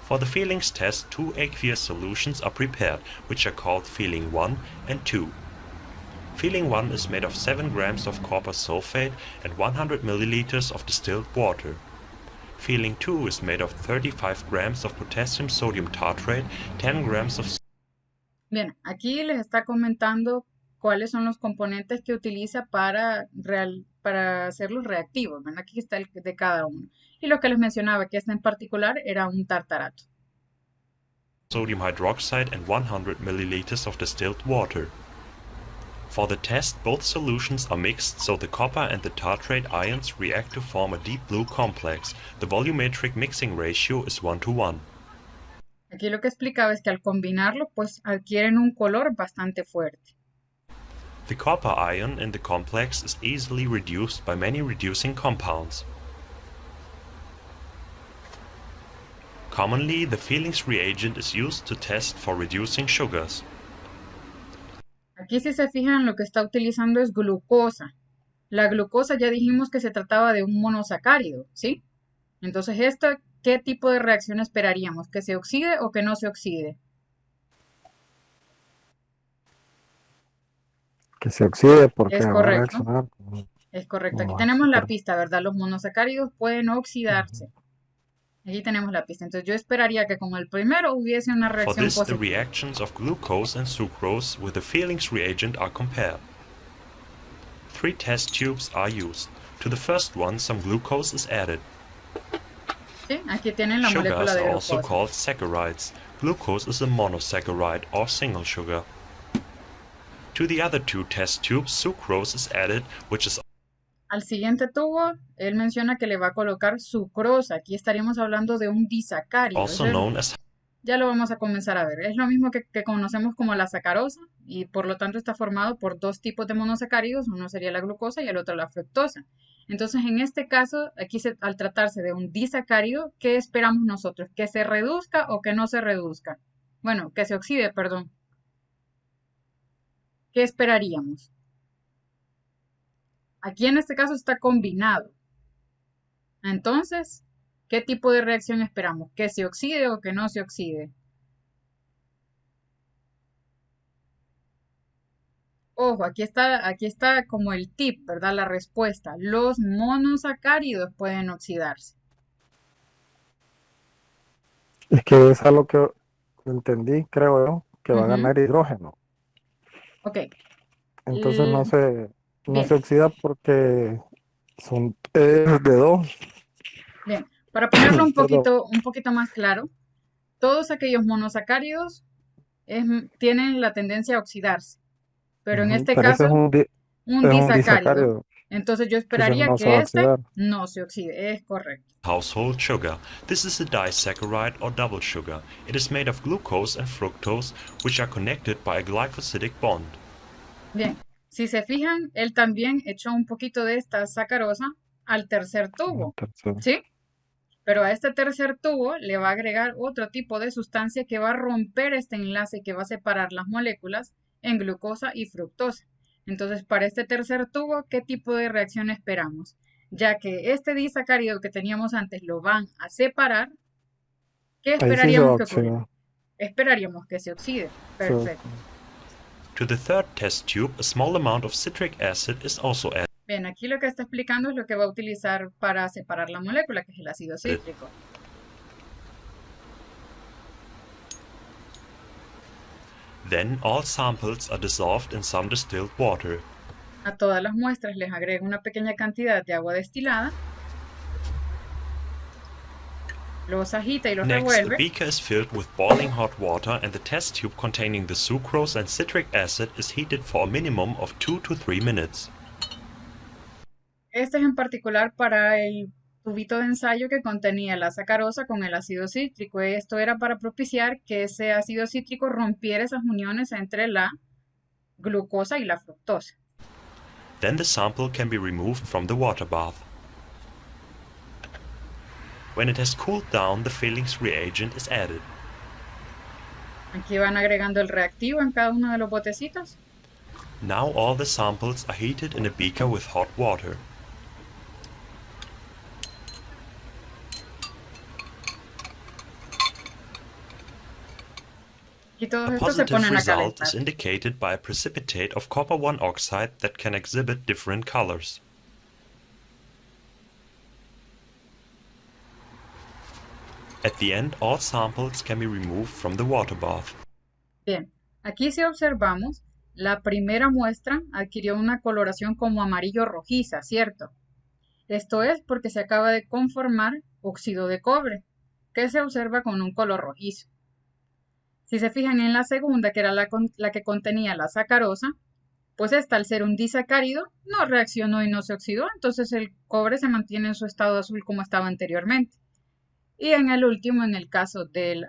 For the feelings test, two aqueous solutions are prepared, which are called feeling 1 and 2. Feeling 1 is made of 7 grams of copper sulfate and 100 milliliters of distilled water. Feeling 2 is made of 35 grams of potassium sodium tartrate, 10 grams of Bien, aquí les está comentando cuáles son los componentes que utiliza para hacer los reactivos, ¿verdad? Aquí está el de cada uno. Y lo que les mencionaba, que este en particular era un tartarato. sodium hydroxide and 100 milliliters of distilled water. For the test, both solutions are mixed so the copper and the tartrate ions react to form a deep blue complex. The volumetric mixing ratio is 1:1. Aquí lo que explicaba es que al combinarlo, pues adquieren un color bastante fuerte. The copper ion in the complex is easily reduced by many reducing compounds. Commonly, the Feelings reagent is used to test for reducing sugars. Aquí si se fijan lo que está utilizando es glucosa. La glucosa ya dijimos que se trataba de un monosacárido, ¿sí? Entonces, ¿qué tipo de reacción esperaríamos? ¿Que se oxide o que no se oxide? Que se oxide porque Es va a correcto, reaccionar es correcto. Aquí con tenemos la azúcar. pista, ¿verdad? Los monosacáridos pueden oxidarse. Aquí tenemos la pista. Entonces, yo esperaría que con el primero hubiese una For reacción this, the positiva. reactions of glucose and sucrose with the Feelings reagent are compared. 3 test tubes are used. To the first one, some glucose is added. ¿Sí? Aquí tienen la molécula Sugars de are also glucosa. called saccharides. Glucose is a monosaccharide or single sugar. To the other 2 test tubes, sucrose is added, which is Al siguiente tubo, él menciona que le va a colocar sucrosa. Aquí estaríamos hablando de un disacárido. also Eso known as ya lo vamos a comenzar a ver. Es lo mismo que conocemos como la sacarosa y por lo tanto está formado por dos tipos de monosacáridos. Uno sería la glucosa y el otro la fructosa. Entonces, en este caso, aquí al tratarse de un disacárido, ¿qué esperamos nosotros? ¿Que se reduzca o que no se reduzca? Bueno, que se oxide, perdón. ¿Qué esperaríamos? Aquí en este caso está combinado. Entonces, ¿qué tipo de reacción esperamos? ¿Que se oxide o que no se oxide? Ojo, aquí está como el tip, ¿verdad? La respuesta. Los monosacáridos pueden oxidarse. Es que es algo que entendí, creo yo, que va a Ujú. ganar hidrógeno. Ok, Entonces no se bien, oxida porque son de dos. bien. Para ponerlo Perdón. un poquito más claro, todos aquellos monosacáridos tienen la tendencia a oxidarse. Pero en Ujú, este pero ese es caso, un Es un disacárido. disacárido. Entonces yo Sí, sí, esperaría no se va que a este oxidar. no se oxide. Es correcto. Household sugar. This is a disaccharide or double sugar. It is made of glucose and fructose, which are connected by a glycosidic bond. Bien, si se fijan, él también echó un poquito de esta sacarosa al tercer El tubo, tercero. ¿sí? Pero a este tercer tubo le va a agregar otro tipo de sustancia que va a romper este enlace que va a separar las moléculas en glucosa y fructosa. Entonces, para este tercer tubo, ¿qué tipo de reacción esperamos? Ya que este disacárido que teníamos antes lo van a separar, ¿qué Ahí sí se esperaríamos que ocurriera? oxida. Esperaríamos que se oxide. Se Perfecto. To the third test tube, a small amount of citric acid is also added. Bien, aquí lo que está explicando es lo que va a utilizar para separar la molécula, que es el ácido cítrico. Then all samples are dissolved in some distilled water. A todas las muestras les agrega una pequeña cantidad de agua destilada, los agita y los Next, the revuelve. beaker is filled with boiling hot water and the test tube containing the sucrose and citric acid is heated for a minimum of 2 to 3 minutes. Este es en particular para el tubito de ensayo que contenía la sacarosa con el ácido cítrico. Esto era para propiciar que ese ácido cítrico rompiera esas uniones entre la glucosa y la fructosa. Then the sample can be removed from the water bath. When it has cooled down, the fillings reagent is added. Aquí van agregando el reactivo en cada uno de los botecitos. Now all the samples are heated in a beaker with hot water. Y todos A estos se positive ponen a result calentar. is indicated by a precipitate of copper 1 oxide that can exhibit different colors. At the end, all samples can be removed from the water bath. Bien, aquí si observamos, la primera muestra adquirió una coloración como amarillo rojiza, ¿cierto? Esto es porque se acaba de conformar óxido de cobre, que se observa con un color rojizo. Si se fijan en la segunda, que era la que contenía la sacarosa, pues esta al ser un disacárido no reaccionó y no se oxidó, entonces el cobre se mantiene en su estado azul como estaba anteriormente. Y en el último, en el caso de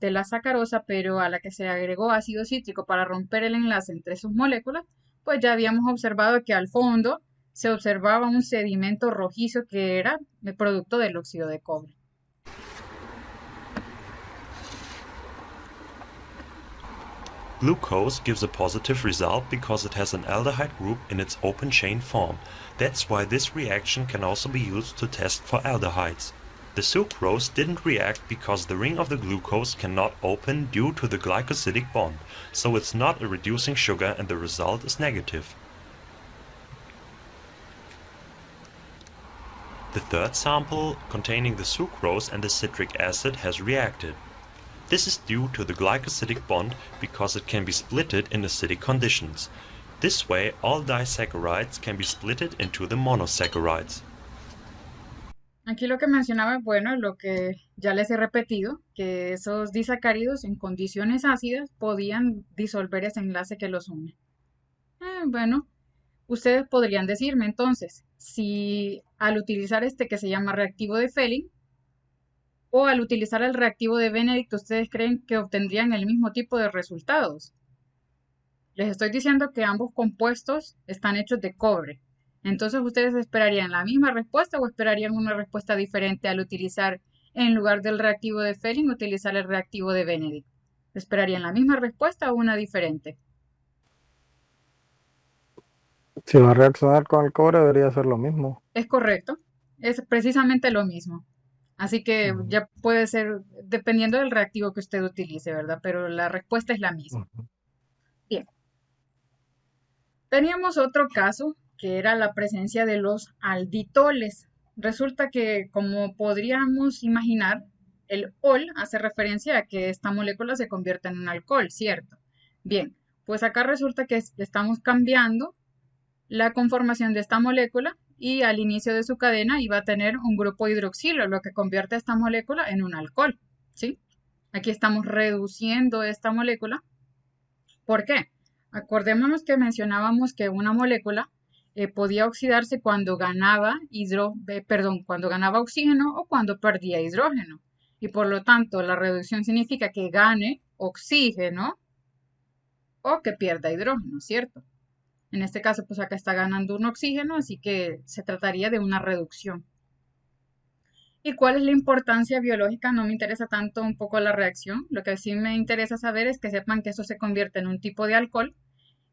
la sacarosa, pero a la que se agregó ácido cítrico para romper el enlace entre sus moléculas, pues ya habíamos observado que al fondo se observaba un sedimento rojizo que era el producto del óxido de cobre. Glucose gives a positive result because it has an aldehyde group in its open chain form. That's why this reaction can also be used to test for aldehydes. The sucrose didn't react because the ring of the glucose cannot open due to the glycosidic bond, so it's not a reducing sugar and the result is negative. The third sample, containing the sucrose and the citric acid, has reacted. This is due to the glycosidic bond because it can be splitted in acidic conditions. This way, all disaccharides can be splitted into the monosaccharides. Aquí lo que mencionaba es, bueno, lo que ya les he repetido, que esos disacáridos en condiciones ácidas podían disolver ese enlace que los une. Bueno, ustedes podrían decirme entonces, si al utilizar este que se llama reactivo de Fehling o al utilizar el reactivo de Benedict, ustedes creen que obtendrían el mismo tipo de resultados. Les estoy diciendo que ambos compuestos están hechos de cobre. Entonces, ¿ustedes esperarían la misma respuesta o esperarían una respuesta diferente al utilizar, en lugar del reactivo de Fehling, utilizar el reactivo de Benedict? ¿Esperarían la misma respuesta o una diferente? Si va a reaccionar con el cobre, debería ser lo mismo. Es correcto, es precisamente lo mismo. Así que ya puede ser, dependiendo del reactivo que usted utilice, ¿verdad? Pero la respuesta es la misma. Bien. Teníamos otro caso que era la presencia de los alditoles. Resulta que, como podríamos imaginar, el ol hace referencia a que esta molécula se convierte en un alcohol, ¿cierto? Bien, pues acá resulta que estamos cambiando la conformación de esta molécula y al inicio de su cadena iba a tener un grupo hidroxilo, lo que convierte a esta molécula en un alcohol, ¿sí? Aquí estamos reduciendo esta molécula. ¿Por qué? Acordémonos que mencionábamos que una molécula podía oxidarse cuando ganaba oxígeno o cuando perdía hidrógeno. Y por lo tanto, la reducción significa que gane oxígeno o que pierda hidrógeno, ¿cierto? En este caso, pues acá está ganando un oxígeno, así que se trataría de una reducción. ¿Y cuál es la importancia biológica? No me interesa tanto un poco la reacción. Lo que sí me interesa saber es que sepan que eso se convierte en un tipo de alcohol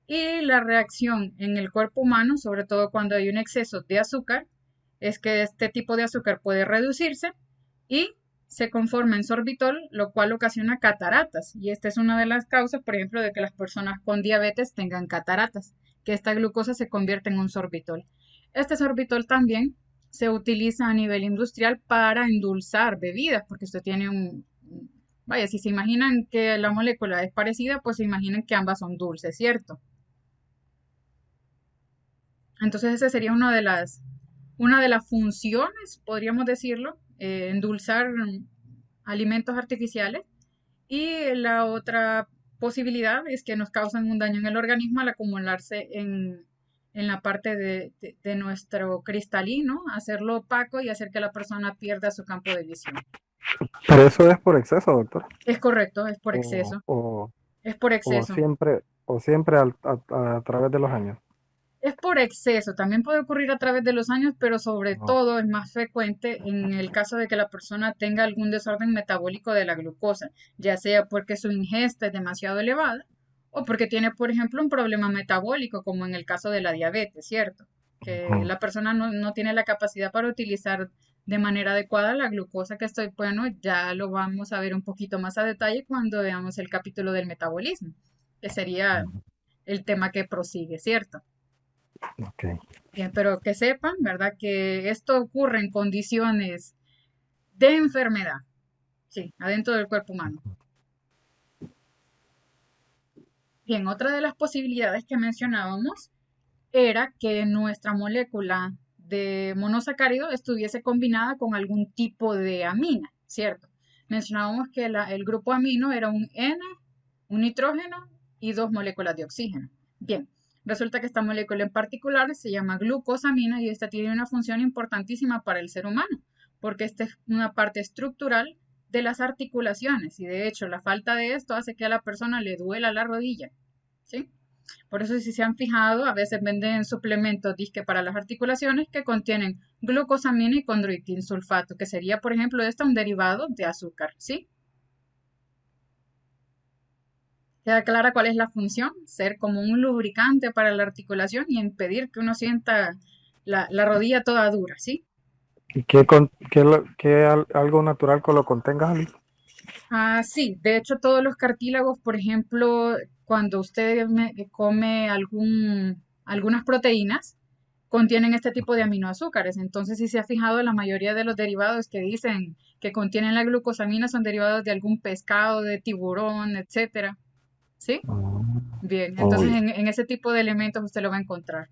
y la reacción en el cuerpo humano, sobre todo cuando hay un exceso de azúcar, es que este tipo de azúcar puede reducirse y se conforma en sorbitol, lo cual ocasiona cataratas. Y esta es una de las causas, por ejemplo, de que las personas con diabetes tengan cataratas, que esta glucosa se convierte en un sorbitol. Este sorbitol también se utiliza a nivel industrial para endulzar bebidas, porque usted tiene vaya, si se imaginan que la molécula es parecida, pues se imaginan que ambas son dulces, ¿cierto? Entonces esa sería una de las funciones, podríamos decirlo, endulzar alimentos artificiales. Y la otra posibilidad es que nos causan un daño en el organismo al acumularse en la parte de nuestro cristalino, hacerlo opaco y hacer que la persona pierda su campo de visión. Pero eso es por exceso, doctor. Es correcto, es por O, exceso. o, Es por o exceso. siempre, a través de los años. Es por exceso, también puede ocurrir a través de los años, pero sobre No. todo es más frecuente en el caso de que la persona tenga algún desorden metabólico de la glucosa, ya sea porque su ingesta es demasiado elevada o porque tiene, por ejemplo, un problema metabólico, como en el caso de la diabetes, ¿cierto? Que Ujú. la persona no tiene la capacidad para utilizar de manera adecuada la glucosa que estoy, bueno, ya lo vamos a ver un poquito más a detalle cuando veamos el capítulo del metabolismo, que sería el tema que prosigue, ¿cierto? Ok. Bien, pero que sepan, ¿verdad? Que esto ocurre en condiciones de enfermedad, sí, adentro del cuerpo humano. Bien, otra de las posibilidades que mencionábamos era que nuestra molécula de monosacárido estuviese combinada con algún tipo de amina, ¿cierto? Mencionábamos que el grupo amino era un N, un nitrógeno y dos moléculas de oxígeno. Bien, resulta que esta molécula en particular se llama glucosamina y esta tiene una función importantísima para el ser humano, porque esta es una parte estructural de las articulaciones y de hecho la falta de esto hace que a la persona le duela la rodilla, ¿sí? Por eso, si se han fijado, a veces venden suplementos disque para las articulaciones que contienen glucosamina y condroitinsulfato, que sería, por ejemplo, un derivado de azúcar, ¿sí? ¿Queda clara cuál es la función? Ser como un lubricante para la articulación y impedir que uno sienta la rodilla toda dura, ¿sí? ¿Y algo natural que lo contenga, Ali? Ah, sí, de hecho todos los cartílagos, por ejemplo, cuando usted come algunas proteínas, contienen este tipo de aminoazúcares. Entonces, si se ha fijado, la mayoría de los derivados que dicen que contienen la glucosamina son derivados de algún pescado, de tiburón, etcétera. ¿Sí? Mm. Bien, entonces Uy. en ese tipo de elementos usted lo va a encontrar.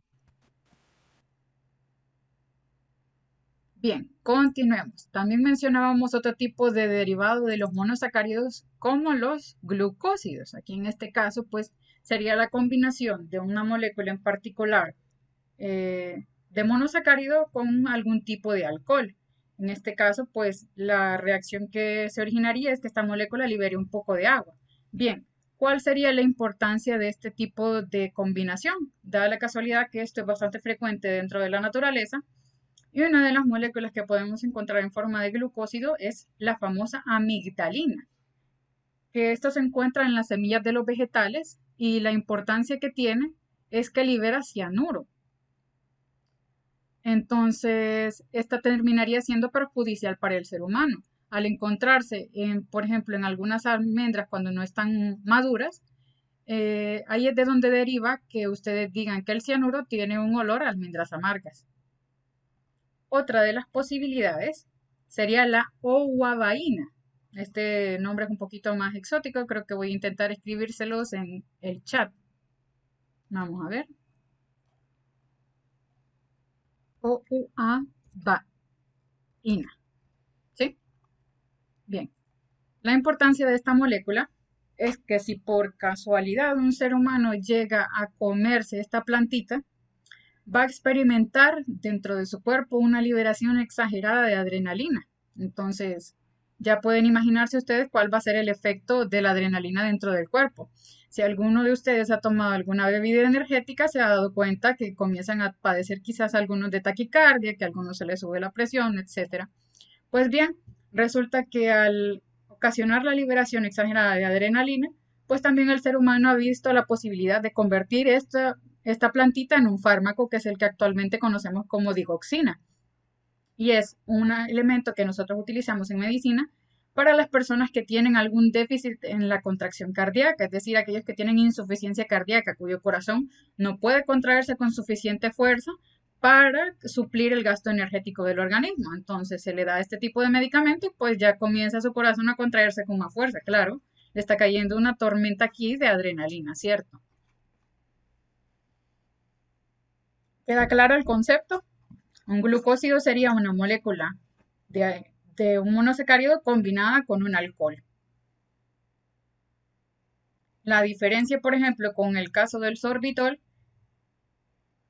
Bien, continuemos. También mencionábamos otro tipo de derivado de los monosacáridos como los glucósidos. Aquí en este caso, pues sería la combinación de una molécula en particular de monosacárido con algún tipo de alcohol. En este caso, pues la reacción que se originaría es que esta molécula libere un poco de agua. Bien, ¿cuál sería la importancia de este tipo de combinación? Dada la casualidad que esto es bastante frecuente dentro de la naturaleza, y una de las moléculas que podemos encontrar en forma de glucósido es la famosa amigdalina, que esto se encuentra en las semillas de los vegetales y la importancia que tiene es que libera cianuro. Entonces, esta terminaría siendo perjudicial para el ser humano. Al encontrarse, por ejemplo, en algunas almendras cuando no están maduras, ahí es de donde deriva que ustedes digan que el cianuro tiene un olor a almendras amargas. Otra de las posibilidades sería la owabaína. Este nombre es un poquito más exótico, creo que voy a intentar escribírselos en el chat. Vamos a ver. Ouabaína. ¿Sí? Bien. La importancia de esta molécula es que si por casualidad un ser humano llega a comerse esta plantita, va a experimentar dentro de su cuerpo una liberación exagerada de adrenalina. Entonces, ya pueden imaginarse ustedes cuál va a ser el efecto de la adrenalina dentro del cuerpo. Si alguno de ustedes ha tomado alguna bebida energética, se ha dado cuenta que comienzan a padecer quizás algunos de taquicardia, que a algunos se les sube la presión, etc. Pues bien, resulta que al ocasionar la liberación exagerada de adrenalina, pues también el ser humano ha visto la posibilidad de convertir esta plantita en un fármaco que es el que actualmente conocemos como digoxina. Y es un elemento que nosotros utilizamos en medicina para las personas que tienen algún déficit en la contracción cardíaca, es decir, aquellos que tienen insuficiencia cardíaca, cuyo corazón no puede contraerse con suficiente fuerza para suplir el gasto energético del organismo. Entonces se le da este tipo de medicamento y pues ya comienza su corazón a contraerse con más fuerza, claro. Le está cayendo una tormenta aquí de adrenalina, ¿cierto? ¿Queda claro el concepto? Un glucósido sería una molécula de un monosacárido combinada con un alcohol. La diferencia, por ejemplo, con el caso del sorbitol,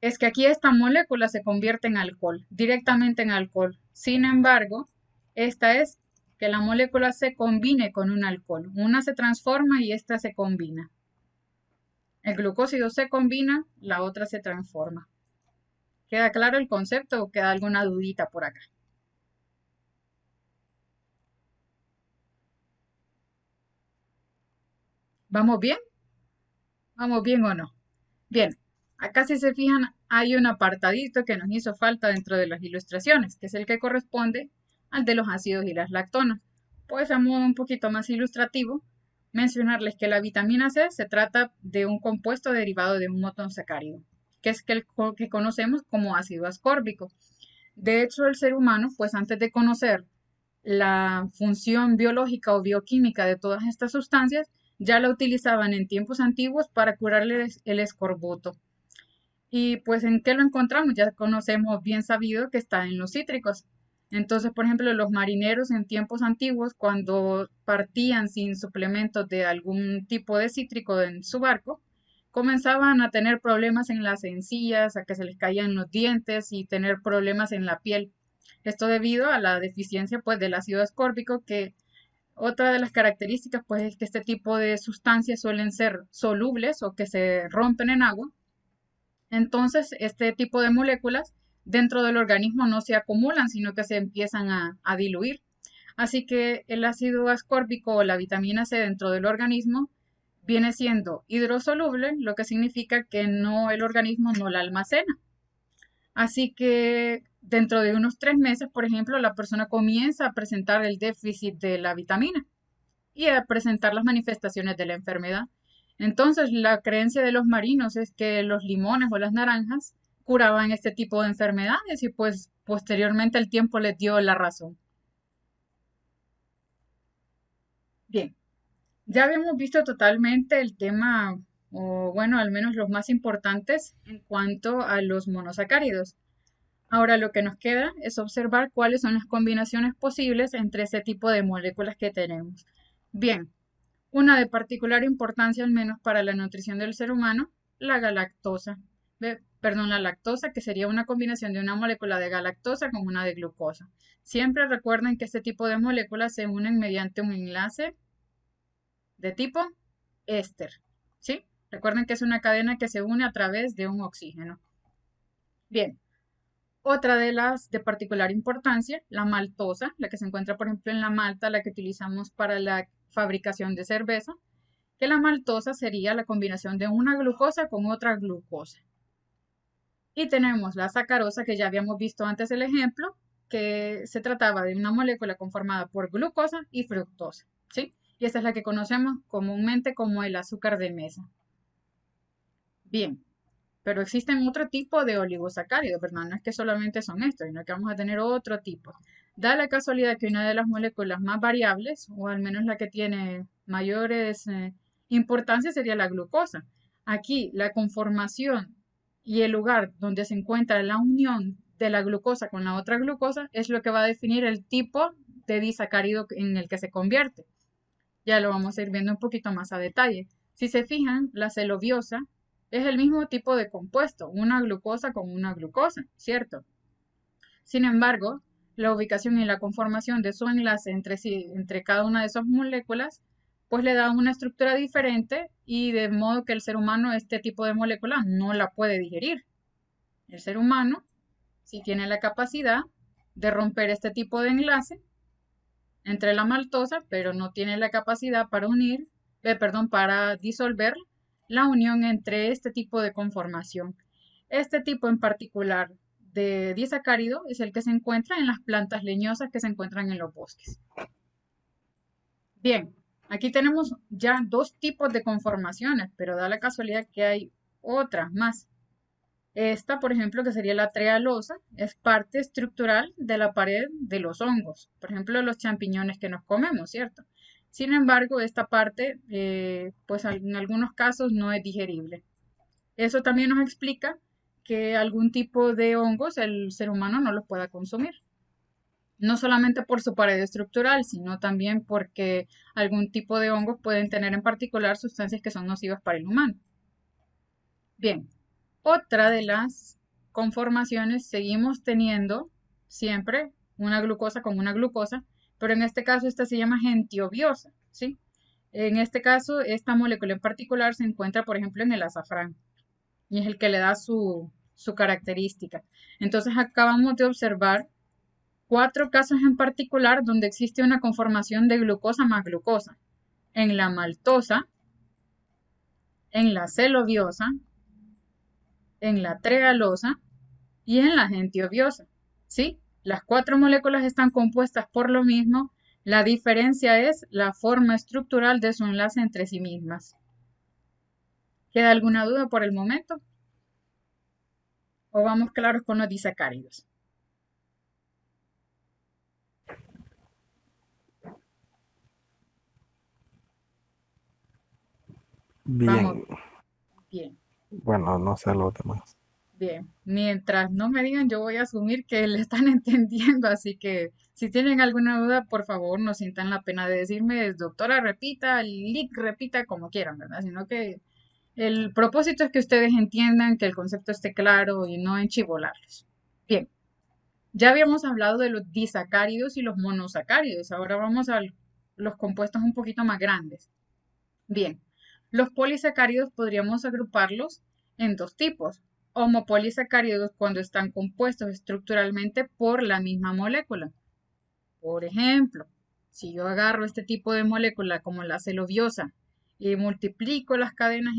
es que aquí esta molécula se convierte en alcohol, directamente en alcohol. Sin embargo, esta es que la molécula se combine con un alcohol. Una se transforma y esta se combina. El glucósido se combina, la otra se transforma. ¿Queda claro el concepto o queda alguna dudita por acá? ¿Vamos bien? ¿Vamos bien o no? Bien, acá si se fijan hay un apartadito que nos hizo falta dentro de las ilustraciones, que es el que corresponde al de los ácidos y las lactonas. Pues a modo un poquito más ilustrativo, mencionarles que la vitamina C se trata de un compuesto derivado de un monosacárido, que es el que conocemos como ácido ascórbico. De hecho, el ser humano, pues antes de conocer la función biológica o bioquímica de todas estas sustancias, ya la utilizaban en tiempos antiguos para curarles el escorbuto. Y pues ¿en qué lo encontramos? Ya conocemos bien sabido que está en los cítricos. Entonces, por ejemplo, los marineros en tiempos antiguos, cuando partían sin suplementos de algún tipo de cítrico en su barco, comenzaban a tener problemas en las encías, a que se les caían los dientes y tener problemas en la piel. Esto debido a la deficiencia pues del ácido ascórbico, que otra de las características pues es que este tipo de sustancias suelen ser solubles o que se rompen en agua. Entonces, este tipo de moléculas dentro del organismo no se acumulan, sino que se empiezan a diluir. Así que el ácido ascórbico o la vitamina C dentro del organismo viene siendo hidrosoluble, lo que significa que el organismo no la almacena. Así que dentro de unos 3 meses, por ejemplo, la persona comienza a presentar el déficit de la vitamina y a presentar las manifestaciones de la enfermedad. Entonces, la creencia de los marinos es que los limones o las naranjas curaban este tipo de enfermedades y pues posteriormente el tiempo les dio la razón. Bien, ya habíamos visto totalmente el tema, o bueno, al menos los más importantes en cuanto a los monosacáridos. Ahora lo que nos queda es observar cuáles son las combinaciones posibles entre ese tipo de moléculas que tenemos. Bien, una de particular importancia al menos para la nutrición del ser humano, la galactosa. La lactosa, que sería una combinación de una molécula de galactosa con una de glucosa. Siempre recuerden que este tipo de moléculas se unen mediante un enlace de tipo éster, ¿sí? Recuerden que es una cadena que se une a través de un oxígeno. Bien, otra de las de particular importancia, la maltosa, la que se encuentra por ejemplo en la malta, la que utilizamos para la fabricación de cerveza, que la maltosa sería la combinación de una glucosa con otra glucosa. Y tenemos la sacarosa, que ya habíamos visto antes el ejemplo, que se trataba de una molécula conformada por glucosa y fructosa, ¿sí? Y esta es la que conocemos comúnmente como el azúcar de mesa. Bien, pero existen otro tipo de oligosacáridos, ¿verdad? No es que solamente son estos, sino que vamos a tener otro tipo. Da la casualidad que una de las moléculas más variables, o al menos la que tiene mayores importancia, sería la glucosa. Aquí la conformación y el lugar donde se encuentra la unión de la glucosa con la otra glucosa es lo que va a definir el tipo de disacárido en el que se convierte. Ya lo vamos a ir viendo un poquito más a detalle. Si se fijan, la celobiosa es el mismo tipo de compuesto, una glucosa con una glucosa, ¿cierto? Sin embargo, la ubicación y la conformación de su enlace entre sí, entre cada una de esas moléculas, pues le da una estructura diferente y de modo que el ser humano este tipo de moléculas no la puede digerir. El ser humano sí tiene la capacidad de romper este tipo de enlace entre la maltosa, pero no tiene la capacidad para para disolver la unión entre este tipo de conformación. Este tipo en particular de disacárido es el que se encuentra en las plantas leñosas que se encuentran en los bosques. Bien, aquí tenemos ya dos tipos de conformaciones, pero da la casualidad que hay otras más. Esta, por ejemplo, que sería la trealosa, es parte estructural de la pared de los hongos, por ejemplo, los champiñones que nos comemos, ¿cierto? Sin embargo, esta parte, pues en algunos casos no es digerible. Eso también nos explica que algún tipo de hongos el ser humano no los pueda consumir. No solamente por su pared estructural, sino también porque algún tipo de hongos pueden tener en particular sustancias que son nocivas para el humano. Bien, otra de las conformaciones seguimos teniendo siempre una glucosa con una glucosa, pero en este caso esta se llama gentiobiosa, ¿sí? En este caso, esta molécula en particular se encuentra, por ejemplo, en el azafrán y es el que le da su característica. Entonces, acabamos de observar 4 casos en particular donde existe una conformación de glucosa más glucosa. En la maltosa, en la celobiosa, en la trealosa y en la gentiobiosa. ¿Sí? Las 4 moléculas están compuestas por lo mismo, la diferencia es la forma estructural de su enlace entre sí mismas. ¿Queda alguna duda por el momento? ¿O vamos claros con los disacáridos? Vamos Bien, bien. bueno, no sé los demás. Bien, mientras no me digan, yo voy a asumir que le están entendiendo, así que si tienen alguna duda, por favor, no sientan la pena de decirme, doctora, repita, Lick, repita, como quieran, ¿verdad? Sino que el propósito es que ustedes entiendan, que el concepto esté claro y no enchivolarlos. Bien, ya habíamos hablado de los disacáridos y los monosacáridos, ahora vamos a los compuestos un poquito más grandes. Bien, los polisacáridos podríamos agruparlos en 2 tipos. Homopolisacáridos cuando están compuestos estructuralmente por la misma molécula. Por ejemplo, si yo agarro este tipo de molécula como la celobiosa y multiplico las cadenas,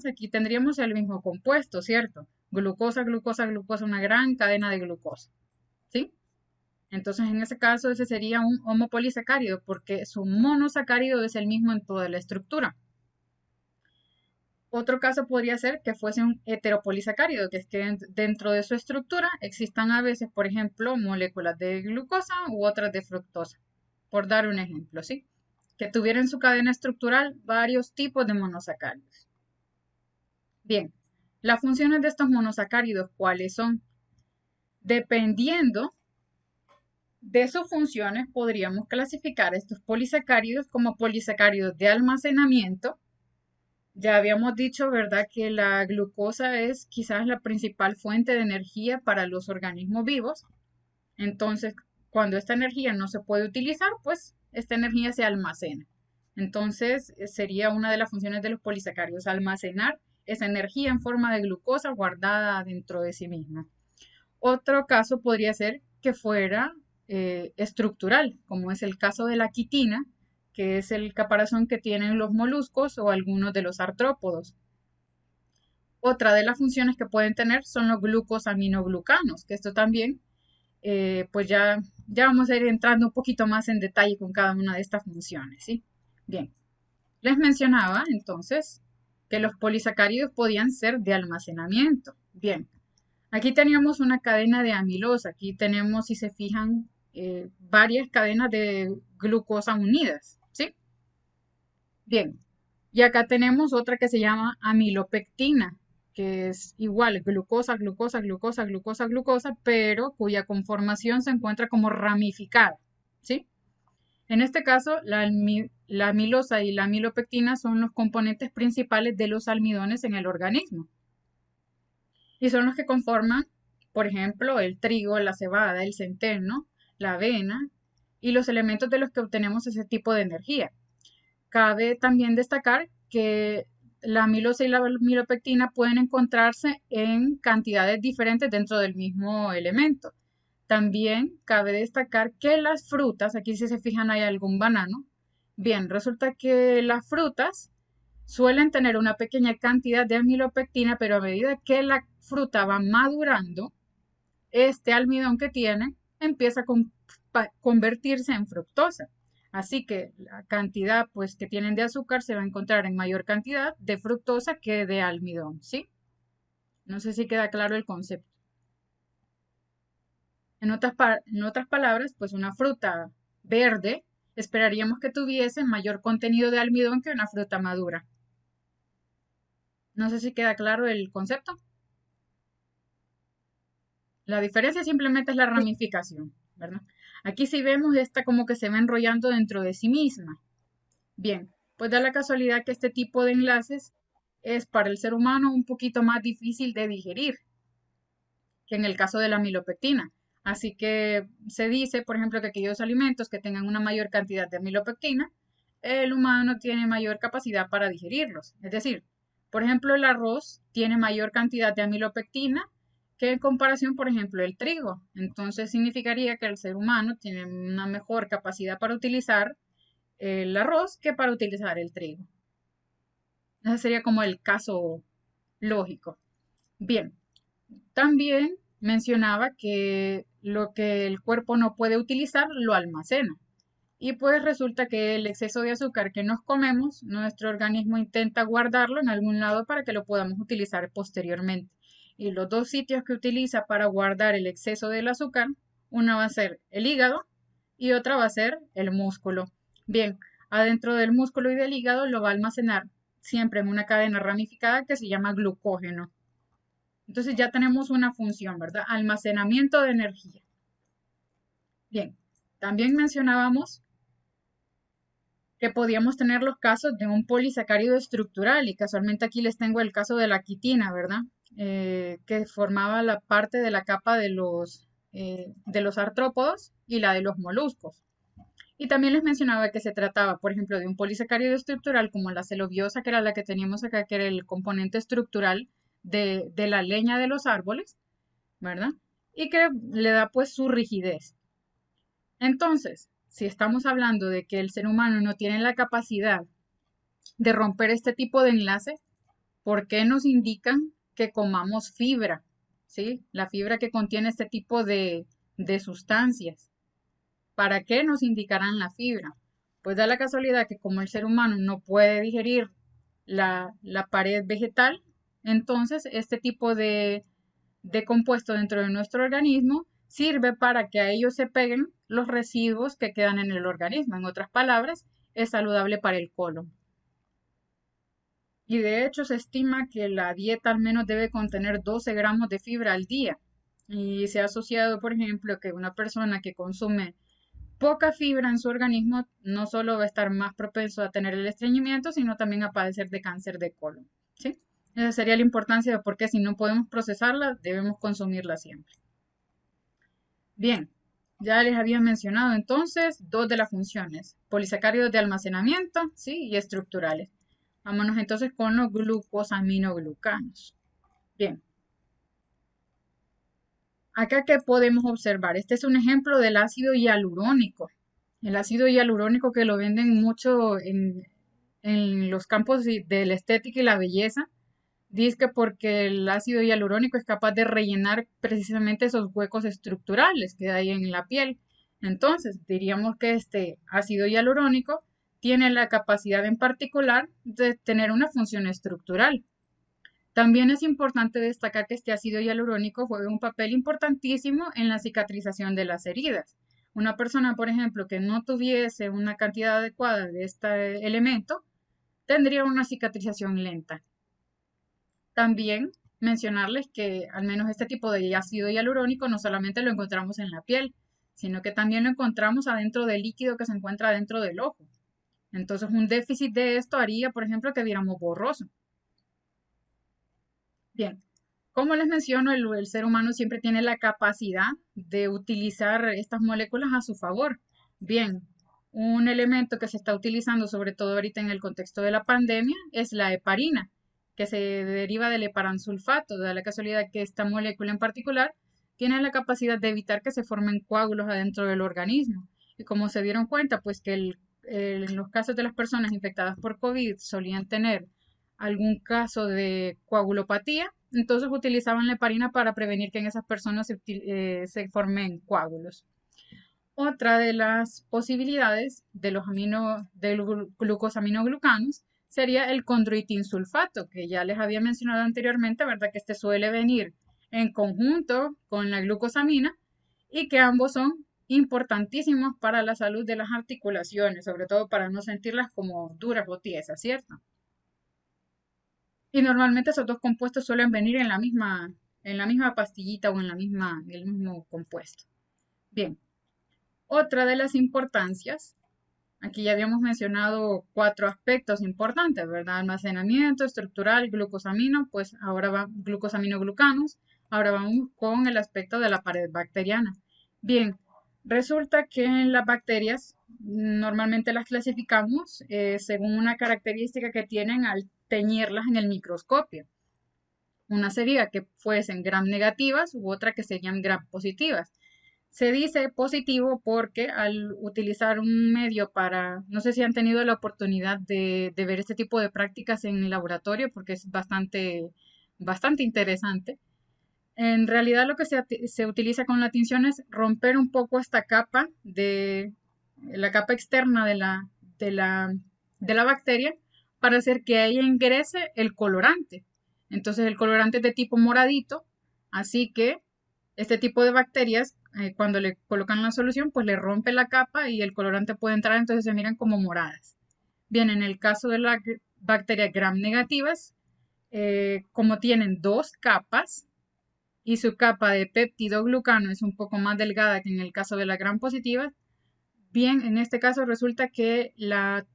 aquí tendríamos el mismo compuesto, ¿cierto? Glucosa, glucosa, glucosa, una gran cadena de glucosa, ¿sí? Entonces, en ese caso, ese sería un homopolisacárido porque su monosacárido es el mismo en toda la estructura. Otro caso podría ser que fuese un heteropolisacárido, que es que dentro de su estructura existan a veces, por ejemplo, moléculas de glucosa u otras de fructosa, por dar un ejemplo, ¿sí? Que tuviera en su cadena estructural varios tipos de monosacáridos. Bien, las funciones de estos monosacáridos, ¿cuáles son? Dependiendo de sus funciones, podríamos clasificar estos polisacáridos como polisacáridos de almacenamiento. Ya habíamos dicho, ¿verdad?, que la glucosa es quizás la principal fuente de energía para los organismos vivos. Entonces, cuando esta energía no se puede utilizar, pues esta energía se almacena. Entonces, sería una de las funciones de los polisacáridos, almacenar esa energía en forma de glucosa guardada dentro de sí misma. Otro caso podría ser que fuera estructural, como es el caso de la quitina, que es el caparazón que tienen los moluscos o algunos de los artrópodos. Otra de las funciones que pueden tener son los glucosaminoglucanos, que esto también, pues ya vamos a ir entrando un poquito más en detalle con cada una de estas funciones, ¿sí? Bien, les mencionaba entonces que los polisacáridos podían ser de almacenamiento. Bien, aquí teníamos una cadena de amilosa, aquí tenemos, si se fijan, varias cadenas de glucosa unidas, ¿sí? Bien, y acá tenemos otra que se llama amilopectina, que es igual, glucosa, glucosa, glucosa, glucosa, glucosa, pero cuya conformación se encuentra como ramificada, ¿sí? En este caso, la amilosa y la amilopectina son los componentes principales de los almidones en el organismo y son los que conforman, por ejemplo, el trigo, la cebada, el centeno, la avena y los elementos de los que obtenemos ese tipo de energía. Cabe también destacar que la amilosa y la amilopectina pueden encontrarse en cantidades diferentes dentro del mismo elemento. También cabe destacar que las frutas, aquí si se fijan hay algún banano, bien, resulta que las frutas suelen tener una pequeña cantidad de amilopectina, pero a medida que la fruta va madurando, este almidón que tiene empieza a convertirse en fructosa. Así que la cantidad pues, que tienen de azúcar se va a encontrar en mayor cantidad de fructosa que de almidón, ¿sí? No sé si queda claro el concepto. En otras palabras, pues una fruta verde esperaríamos que tuviese mayor contenido de almidón que una fruta madura. No sé si queda claro el concepto. La diferencia simplemente es la ramificación, ¿verdad? Aquí sí vemos esta como que se va enrollando dentro de sí misma. Bien, pues da la casualidad que este tipo de enlaces es para el ser humano un poquito más difícil de digerir que en el caso de la amilopectina. Así que se dice, por ejemplo, que aquellos alimentos que tengan una mayor cantidad de amilopectina, el humano tiene mayor capacidad para digerirlos. Es decir, por ejemplo, el arroz tiene mayor cantidad de amilopectina que en comparación, por ejemplo, el trigo. Entonces significaría que el ser humano tiene una mejor capacidad para utilizar el arroz que para utilizar el trigo. Ese sería como el caso lógico. Bien, también mencionaba que lo que el cuerpo no puede utilizar lo almacena. Y pues resulta que el exceso de azúcar que nos comemos, nuestro organismo intenta guardarlo en algún lado para que lo podamos utilizar posteriormente. Y los dos sitios que utiliza para guardar el exceso del azúcar, una va a ser el hígado y otra va a ser el músculo. Bien, adentro del músculo y del hígado lo va a almacenar siempre en una cadena ramificada que se llama glucógeno. Entonces ya tenemos una función, ¿verdad? Almacenamiento de energía. Bien, también mencionábamos que podíamos tener los casos de un polisacárido estructural y casualmente aquí les tengo el caso de la quitina, ¿verdad? Que formaba la parte de la capa de los artrópodos y la de los moluscos. Y también les mencionaba que se trataba, por ejemplo, de un polisacárido estructural como la celobiosa, que era la que teníamos acá, que era el componente estructural de la leña de los árboles, ¿verdad? Y que le da pues su rigidez. Entonces, si estamos hablando de que el ser humano no tiene la capacidad de romper este tipo de enlace, ¿por qué nos indican que comamos fibra? ¿Sí? La fibra que contiene este tipo de sustancias. ¿Para qué nos indicarán la fibra? Pues da la casualidad que como el ser humano no puede digerir la pared vegetal, entonces este tipo de compuesto dentro de nuestro organismo sirve para que a ellos se peguen los residuos que quedan en el organismo. En otras palabras, es saludable para el colon. Y de hecho se estima que la dieta al menos debe contener 12 gramos de fibra al día. Y se ha asociado, por ejemplo, que una persona que consume poca fibra en su organismo no solo va a estar más propenso a tener el estreñimiento, sino también a padecer de cáncer de colon. ¿Sí? Esa sería la importancia de por qué si no podemos procesarla, debemos consumirla siempre. Bien, ya les había mencionado entonces dos de las funciones, polisacáridos de almacenamiento, ¿sí? Y estructurales. Vámonos entonces con los glucosaminoglucanos. Bien. Acá, ¿qué podemos observar? Este es un ejemplo del ácido hialurónico. El ácido hialurónico que lo venden mucho en los campos de la estética y la belleza. Dice que porque el ácido hialurónico es capaz de rellenar precisamente esos huecos estructurales que hay en la piel. Entonces, diríamos que este ácido hialurónico tiene la capacidad en particular de tener una función estructural. También es importante destacar que este ácido hialurónico juega un papel importantísimo en la cicatrización de las heridas. Una persona, por ejemplo, que no tuviese una cantidad adecuada de este elemento, tendría una cicatrización lenta. También mencionarles que al menos este tipo de ácido hialurónico no solamente lo encontramos en la piel, sino que también lo encontramos adentro del líquido que se encuentra dentro del ojo. Entonces, un déficit de esto haría, por ejemplo, que viéramos borroso. Bien, como les menciono, el ser humano siempre tiene la capacidad de utilizar estas moléculas a su favor. Bien, un elemento que se está utilizando, sobre todo ahorita en el contexto de la pandemia, es la heparina, que se deriva del heparansulfato. Da la casualidad que esta molécula en particular tiene la capacidad de evitar que se formen coágulos adentro del organismo. Y como se dieron cuenta, pues que en los casos de las personas infectadas por COVID solían tener algún caso de coagulopatía, entonces utilizaban la heparina para prevenir que en esas personas se formen coágulos. Otra de las posibilidades de los glucosaminoglucanos sería el condroitinsulfato, que ya les había mencionado anteriormente, ¿verdad? Que este suele venir en conjunto con la glucosamina y que ambos son importantísimos para la salud de las articulaciones, sobre todo para no sentirlas como duras o tiesas, ¿cierto? Y normalmente esos dos compuestos suelen venir en la misma pastillita o en el mismo compuesto. Bien, otra de las importancias, aquí ya habíamos mencionado 4 aspectos importantes, ¿verdad? Almacenamiento, estructural, glucosamino, pues ahora va glucosaminoglucanos. Ahora vamos con el aspecto de la pared bacteriana. Bien, resulta que en las bacterias normalmente las clasificamos según una característica que tienen al teñirlas en el microscopio. Una sería que fuesen gram negativas u otra que serían gram positivas. Se dice positivo porque al utilizar un medio no sé si han tenido la oportunidad de ver este tipo de prácticas en el laboratorio porque es bastante interesante. En realidad lo que se utiliza con la tinción es romper un poco esta capa la capa externa de la bacteria para hacer que ahí ingrese el colorante. Entonces el colorante es de tipo moradito, así que este tipo de bacterias cuando le colocan la solución pues le rompe la capa y el colorante puede entrar, entonces se miran como moradas. Bien, en el caso de las bacterias gram negativas, como tienen 2 capas, y su capa de peptidoglucano es un poco más delgada que en el caso de la gram positiva, bien, en este caso resulta que la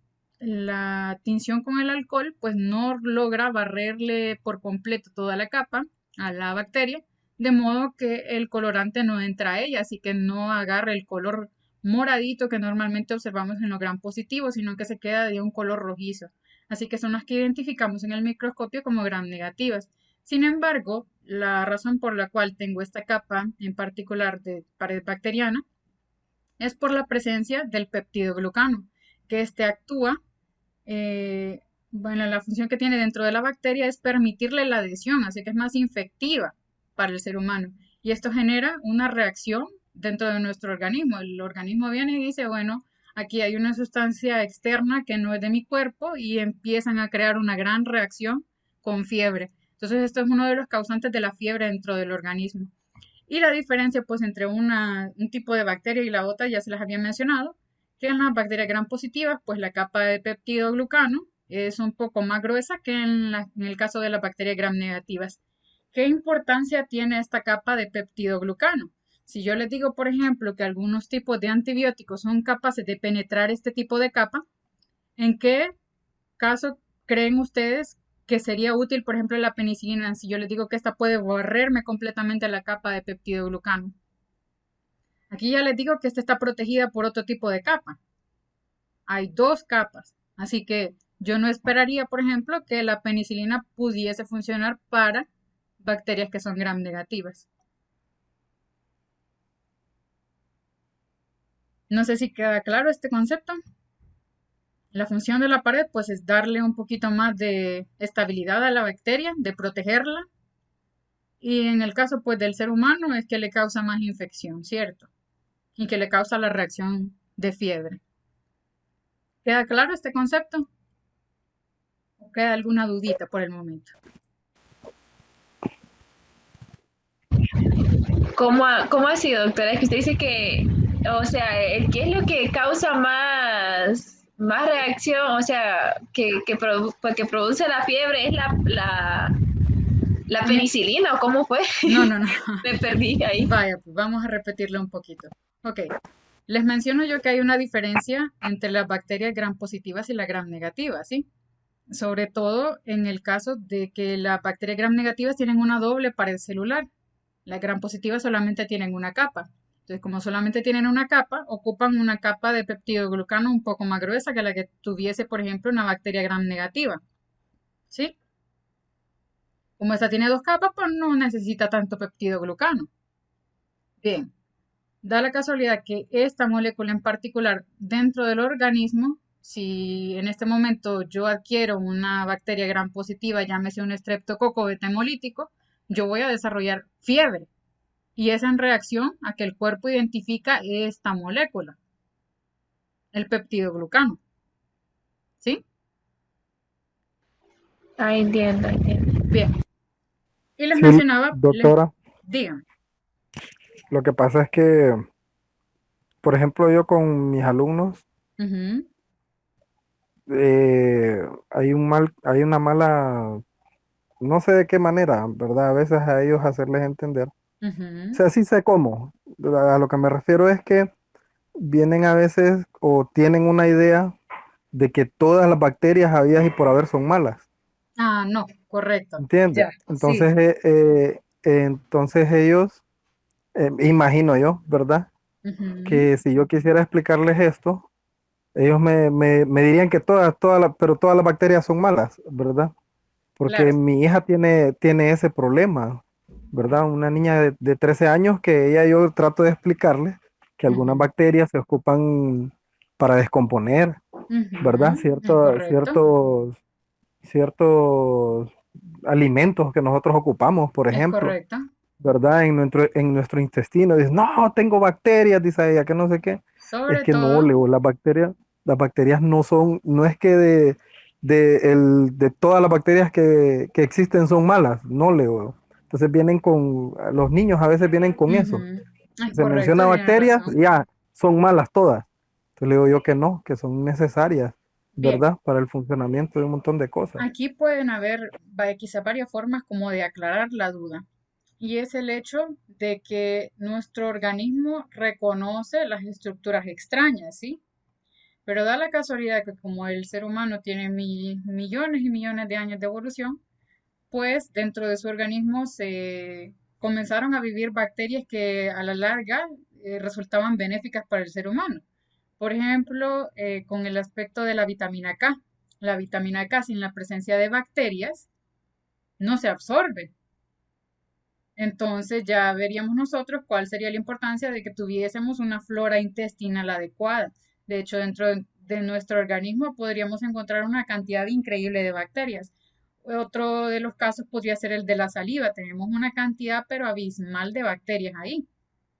tinción con el alcohol pues no logra barrerle por completo toda la capa a la bacteria, de modo que el colorante no entra a ella, así que no agarra el color moradito que normalmente observamos en los gram positivos, sino que se queda de un color rojizo. Así que son las que identificamos en el microscopio como gram negativas. Sin embargo, la razón por la cual tengo esta capa en particular de pared bacteriana es por la presencia del peptidoglucano, que actúa, bueno, la función que tiene dentro de la bacteria es permitirle la adhesión, así que es más infectiva para el ser humano. Y esto genera una reacción dentro de nuestro organismo. El organismo viene y dice, bueno, aquí hay una sustancia externa que no es de mi cuerpo y empiezan a crear una gran reacción con fiebre. Entonces esto es uno de los causantes de la fiebre dentro del organismo. Y la diferencia pues entre un tipo de bacteria y la otra ya se las había mencionado, que en las bacterias gram positivas pues la capa de peptidoglucano es un poco más gruesa que en el caso de las bacterias gram negativas. ¿Qué importancia tiene esta capa de peptidoglucano? Si yo les digo, por ejemplo, que algunos tipos de antibióticos son capaces de penetrar este tipo de capa, ¿en qué caso creen ustedes que sería útil, por ejemplo, la penicilina? Si yo les digo que esta puede barrerme completamente la capa de peptidoglucano. Aquí ya les digo que esta está protegida por otro tipo de capa. Hay 2 capas, así que yo no esperaría, por ejemplo, que la penicilina pudiese funcionar para bacterias que son gram negativas. No sé si queda claro este concepto. La función de la pared pues es darle un poquito más de estabilidad a la bacteria, de protegerla. Y en el caso pues del ser humano es que le causa más infección, ¿cierto? Y que le causa la reacción de fiebre. ¿Queda claro este concepto? ¿O queda alguna dudita por el momento? ¿Cómo así, doctora? Es que usted dice que, o sea, ¿qué es lo que causa más reacción? O sea, que produce la fiebre, ¿es la penicilina o cómo fue? No. Me perdí ahí. Vaya, pues vamos a repetirlo un poquito. Ok, les menciono yo que hay una diferencia entre las bacterias gram positivas y las gram negativas, ¿sí? Sobre todo en el caso de que las bacterias gram negativas tienen una doble pared celular. Las gram positivas solamente tienen una capa. Entonces, como solamente tienen una capa, ocupan una capa de peptidoglucano un poco más gruesa que la que tuviese, por ejemplo, una bacteria gram negativa, ¿sí? Como esta tiene dos capas, pues no necesita tanto peptidoglucano. Bien, da la casualidad que esta molécula en particular dentro del organismo, si en este momento yo adquiero una bacteria gram positiva, llámese un estreptococo beta hemolítico, yo voy a desarrollar fiebre. Y es en reacción a que el cuerpo identifica esta molécula, el peptidoglucano. ¿Sí? Ah, entiendo, entiendo. Bien. Y les Sí, mencionaba, doctora, digan. lo que pasa es que, por ejemplo, yo con mis alumnos, Ujú, hay una mala, no sé de qué manera, ¿verdad? A veces a ellos hacerles entender. O ujú. sea, sí sé cómo. A lo que me refiero es que vienen a veces o tienen una idea de que todas las bacterias habidas y por haber son malas. Ah, no, correcto. ¿Entiendes? Ya, sí. Entonces ellos, imagino yo, ¿verdad? Ujú, Que si yo quisiera explicarles esto, ellos me dirían que pero todas las bacterias son malas, ¿verdad? Porque claro. mi hija tiene ese problema, ¿verdad? Una niña de 13 años que ella yo trato de explicarle que algunas Ujú, bacterias se ocupan para descomponer, ¿verdad? ujú, es correcto. Ciertos alimentos que nosotros ocupamos, por Es ejemplo, correcto. ¿verdad? En nuestro intestino. Dice, no, tengo bacterias, dice ella, que no sé qué. Es Sobre que no, todo, Leo, las bacterias no es que de todas las bacterias que existen son malas, no, Leo. Entonces los niños a veces vienen con eso. ujú, es Se correcto, menciona tienen bacterias, razón. ya, son malas todas. Entonces le digo yo que no, que son necesarias, Bien, ¿verdad? Para el funcionamiento de un montón de cosas. aquí pueden haber quizá varias formas como de aclarar la duda. Y es el hecho de que nuestro organismo reconoce las estructuras extrañas, ¿sí? Pero da la casualidad que como el ser humano tiene millones y millones de años de evolución, pues dentro de su organismo se comenzaron a vivir bacterias que a la larga resultaban benéficas para el ser humano. Por ejemplo, con el aspecto de la vitamina K. La vitamina K sin la presencia de bacterias no se absorbe. Entonces ya veríamos nosotros cuál sería la importancia de que tuviésemos una flora intestinal adecuada. De hecho, de nuestro organismo podríamos encontrar una cantidad increíble de bacterias. Otro de los casos podría ser el de la saliva. Tenemos una cantidad pero abismal de bacterias ahí,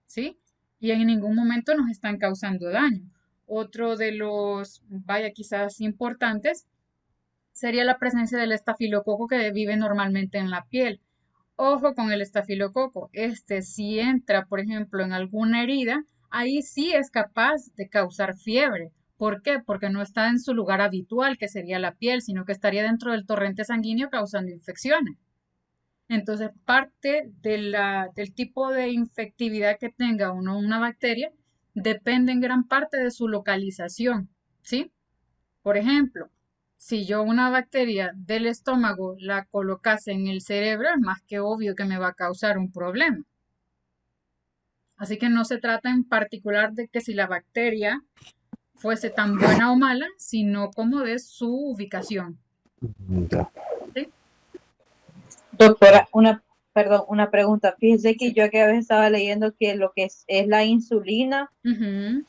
¿sí? Y en ningún momento nos están causando daño. Otro de los, vaya, quizás importantes sería la presencia del estafilococo que vive normalmente en la piel. Ojo con el estafilococo. Este, si entra, por ejemplo, en alguna herida, ahí sí es capaz de causar fiebre. ¿Por qué? Porque no está en su lugar habitual, que sería la piel, sino que estaría dentro del torrente sanguíneo causando infecciones. Entonces, parte del tipo de infectividad que tenga una bacteria depende en gran parte de su localización, ¿sí? Por ejemplo, si yo una bacteria del estómago la colocase en el cerebro, es más que obvio que me va a causar un problema. Así que no se trata en particular de que si la bacteria fuese tan buena o mala, sino como de su ubicación. Ya. ¿Sí? Doctora, una pregunta. Fíjese que yo que a veces estaba leyendo que lo que es la insulina, Ujú.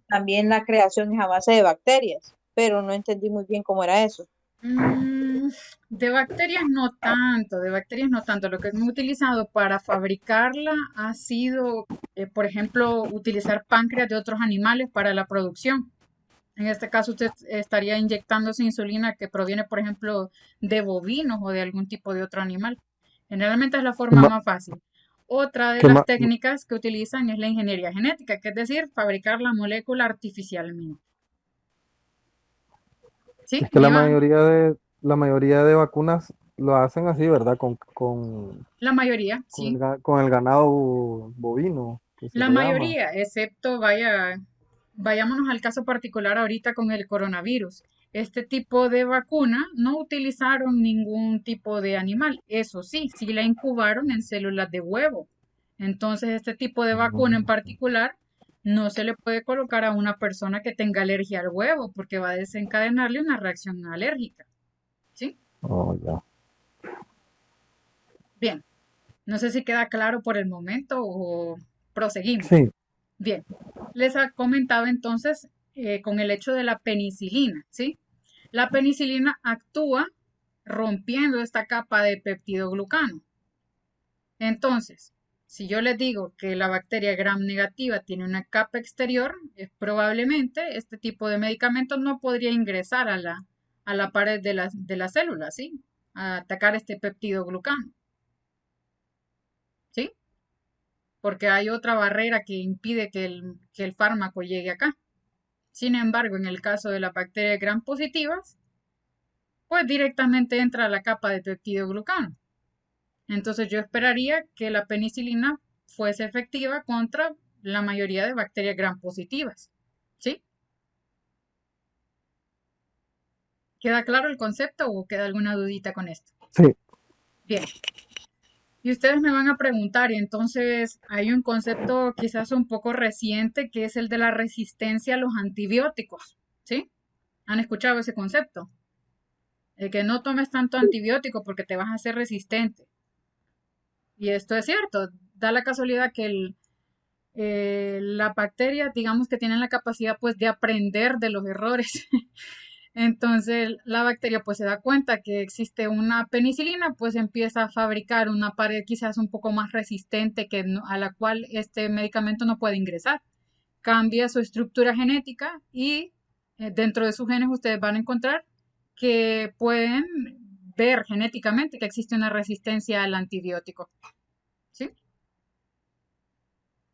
también la creación es a base de bacterias, pero no entendí muy bien cómo era eso. Mm, de bacterias no tanto, de bacterias no tanto. Lo que hemos utilizado para fabricarla ha sido, por ejemplo, utilizar páncreas de otros animales para la producción. En este caso, usted estaría inyectándose insulina que proviene, por ejemplo, de bovinos o de algún tipo de otro animal. Generalmente es la ¿Qué forma ma- más fácil. Otra de qué las ma- técnicas que utilizan es la ingeniería genética, que es decir, fabricar la molécula artificialmente. ¿Sí? Es que ¿Me la iba? mayoría de vacunas lo hacen así, ¿verdad? Con, con, La mayoría, con el, sí. ga- con el ganado bovino, que se La le llama. mayoría, excepto vayámonos al caso particular ahorita con el coronavirus. Este tipo de vacuna no utilizaron ningún tipo de animal. Eso sí, sí la incubaron en células de huevo. Entonces, este tipo de vacuna en Mm, particular no se le puede colocar a una persona que tenga alergia al huevo porque va a desencadenarle una reacción alérgica. ¿Sí? oh, ya. Bien. No sé si queda claro por el momento o proseguimos. Sí, Bien, les ha comentado entonces con el hecho de la penicilina, ¿sí? La penicilina actúa rompiendo esta capa de peptidoglucano. Entonces, si yo les digo que la bacteria gram negativa tiene una capa exterior, probablemente este tipo de medicamentos no podría ingresar a la pared de las células, ¿sí? A atacar este peptidoglucano, ¿sí? Porque hay otra barrera que impide que el fármaco llegue acá. Sin embargo, en el caso de las bacterias gram positivas, pues directamente entra a la capa de peptidoglucano. Entonces yo esperaría que la penicilina fuese efectiva contra la mayoría de bacterias gram positivas. ¿Sí? ¿Queda claro el concepto o queda alguna dudita con esto? sí, Bien. Y ustedes me van a preguntar, y entonces hay un concepto quizás un poco reciente que es el de la resistencia a los antibióticos. ¿Sí? ¿Han escuchado ese concepto? El que no tomes tanto antibiótico porque te vas a hacer resistente. Y esto es cierto. Da la casualidad que la bacteria, digamos que tienen la capacidad pues de aprender de los errores. Entonces la bacteria pues se da cuenta que existe una penicilina, pues empieza a fabricar una pared quizás un poco más resistente a la cual este medicamento no puede ingresar. Cambia su estructura genética y dentro de sus genes ustedes van a encontrar que pueden ver genéticamente que existe una resistencia al antibiótico. ¿Sí?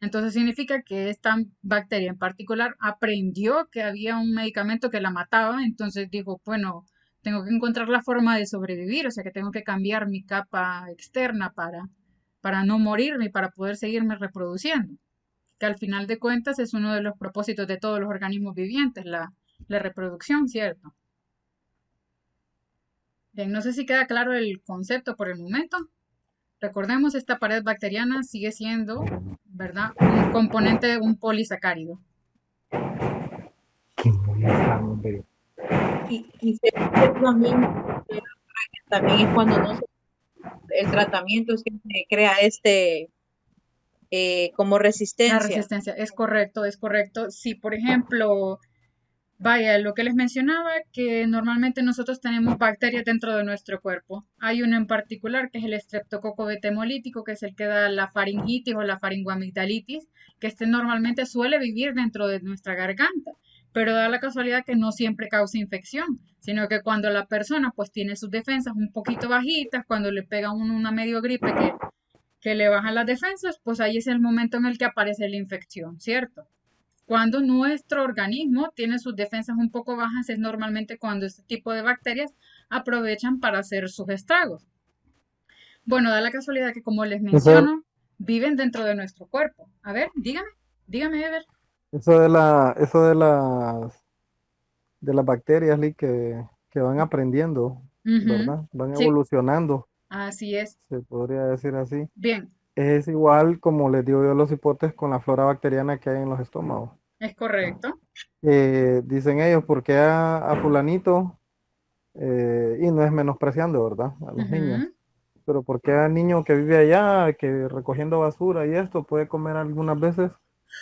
Entonces significa que esta bacteria en particular aprendió que había un medicamento que la mataba, entonces dijo, bueno, tengo que encontrar la forma de sobrevivir, o sea que tengo que cambiar mi capa externa para no morirme y para poder seguirme reproduciendo, que al final de cuentas es uno de los propósitos de todos los organismos vivientes, la reproducción, ¿cierto? Bien, no sé si queda claro el concepto por el momento. Recordemos, esta pared bacteriana sigue siendo, ¿verdad?, un componente de un polisacárido. qué molesta, hombre. Y sé que también es cuando no se, el tratamiento es que se crea como La resistencia. resistencia, es correcto, es correcto. Si, por ejemplo, vaya, lo que les mencionaba, que normalmente nosotros tenemos bacterias dentro de nuestro cuerpo. Hay una en particular que es el estreptococo betemolítico, que es el que da la faringitis o la faringoamigdalitis, que este normalmente suele vivir dentro de nuestra garganta, pero da la casualidad que no siempre causa infección, sino que cuando la persona pues tiene sus defensas un poquito bajitas, cuando le pega una medio gripe que le bajan las defensas, pues ahí es el momento en el que aparece la infección, ¿cierto? Cuando nuestro organismo tiene sus defensas un poco bajas es normalmente cuando este tipo de bacterias aprovechan para hacer sus estragos. Bueno, da la casualidad que como les Eso, menciono, viven dentro de nuestro cuerpo. A ver, dígame, Ever. eso de las bacterias, Lee, que van aprendiendo, Ujú, ¿verdad? Van sí, evolucionando, así es. se podría decir así. Bien, Es igual como les digo yo a los hipotes con la flora bacteriana que hay en los estómagos. es correcto. Dicen ellos, ¿por qué a fulanito? Y no es menospreciando, ¿verdad? A los niños. Ujú, Pero ¿por qué al niño que vive allá, que recogiendo basura y esto, puede comer algunas veces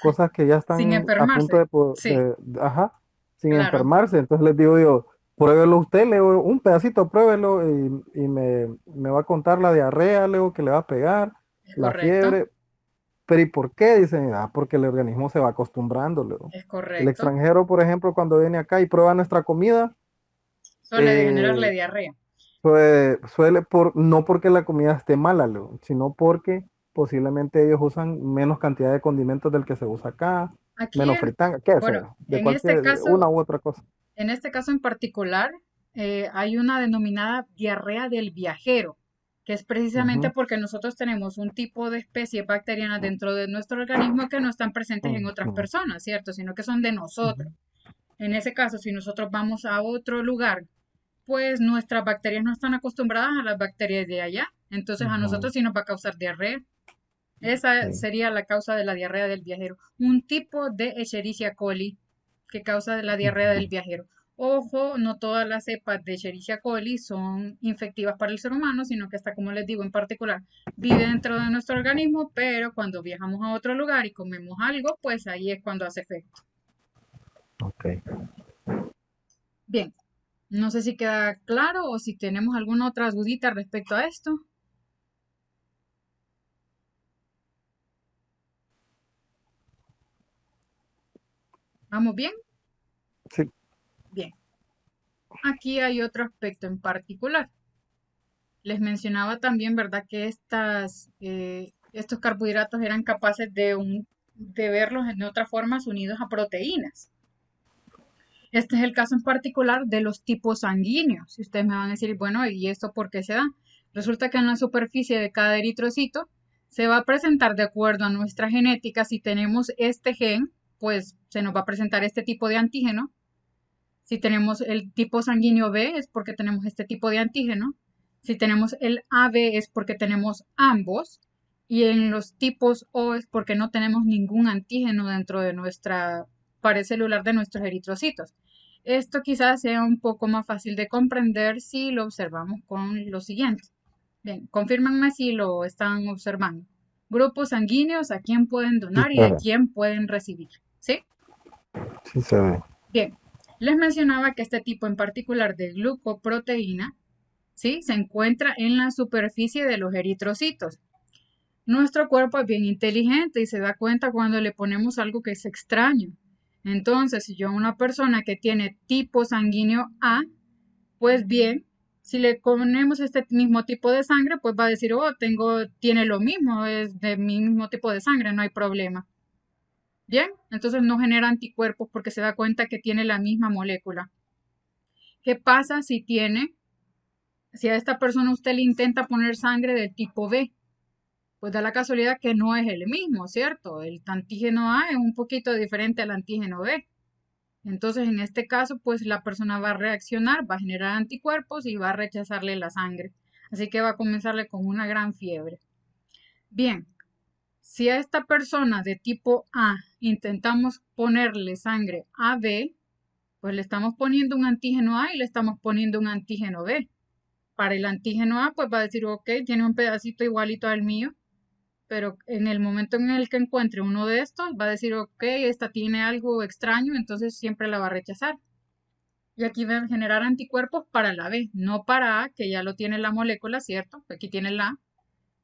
cosas que ya sin están a punto enfermarse. Sí, ajá, sin claro, enfermarse? Entonces les digo yo, pruébelo usted, Leo, un pedacito, pruébelo y me va a contar la diarrea, Leo, que le va a pegar, es la correcto, fiebre. Pero ¿y por qué? Dicen, porque el organismo se va acostumbrando, Leo. es El correcto. extranjero, por ejemplo, cuando viene acá y prueba nuestra comida, Suele generarle eh, diarrea. no porque la comida esté mala, Leo, sino porque posiblemente ellos usan menos cantidad de condimentos del que se usa acá, Aquí, menos fritanga, qué sé bueno, yo, de cualquier, una u otra cosa. en este caso en particular, hay una denominada diarrea del viajero, que es precisamente Ujú, porque nosotros tenemos un tipo de especies bacterianas dentro de nuestro organismo que no están presentes en otras ujú, personas, ¿cierto? Sino que son de ujú, nosotros. En ese caso, si nosotros vamos a otro lugar, pues nuestras bacterias no están acostumbradas a las bacterias de allá. Entonces a ujú, nosotros sí nos va a causar diarrea. Esa sí, sería la causa de la diarrea del viajero. Un tipo de Escherichia coli que causa la diarrea del ujú, viajero. Ojo, no todas las cepas de Escherichia coli son infectivas para el ser humano, sino que esta, como les digo, en particular, vive dentro de nuestro organismo, pero cuando viajamos a otro lugar y comemos algo, pues ahí es cuando hace efecto. ok. Bien, no sé si queda claro o si tenemos alguna otra dudita respecto a esto. ¿Vamos bien? Sí, Bien. Aquí hay otro aspecto en particular. Les mencionaba también, ¿verdad?, que estos carbohidratos eran capaces de verlos en otras formas unidos a proteínas. Este es el caso en particular de los tipos sanguíneos. Si ustedes me van a decir, bueno, ¿y esto por qué se da? Resulta que en la superficie de cada eritrocito se va a presentar de acuerdo a nuestra genética. Si tenemos este gen, pues se nos va a presentar este tipo de antígeno. Si tenemos el tipo sanguíneo B es porque tenemos este tipo de antígeno. Si tenemos el AB es porque tenemos ambos. Y en los tipos O es porque no tenemos ningún antígeno dentro de nuestra pared celular de nuestros eritrocitos. Esto quizás sea un poco más fácil de comprender si lo observamos con lo siguiente. Bien, confírmenme si lo están observando. Grupos sanguíneos, a quién pueden sí donar y se a ve, quién pueden recibir. ¿Sí? sí se ve. Bien, les mencionaba que este tipo en particular de glucoproteína, ¿sí?, se encuentra en la superficie de los eritrocitos. Nuestro cuerpo es bien inteligente y se da cuenta cuando le ponemos algo que es extraño. Entonces, si yo a una persona que tiene tipo sanguíneo A, pues bien, si le ponemos este mismo tipo de sangre, pues va a decir, oh, tiene lo mismo, es de mi mismo tipo de sangre, no hay problema. Bien, entonces no genera anticuerpos porque se da cuenta que tiene la misma molécula. ¿Qué pasa si a esta persona usted le intenta poner sangre del tipo B? Pues da la casualidad que no es el mismo, ¿cierto? El antígeno A es un poquito diferente al antígeno B. Entonces, en este caso, pues la persona va a reaccionar, va a generar anticuerpos y va a rechazarle la sangre. Así que va a comenzarle con una gran fiebre. Bien, si a esta persona de tipo A intentamos ponerle sangre AB, pues le estamos poniendo un antígeno A y le estamos poniendo un antígeno B. Para el antígeno A, pues va a decir, ok, tiene un pedacito igualito al mío, pero en el momento en el que encuentre uno de estos, va a decir, ok, esta tiene algo extraño, entonces siempre la va a rechazar. Y aquí va a generar anticuerpos para la B, no para A, que ya lo tiene la molécula, ¿cierto? Aquí tiene la A,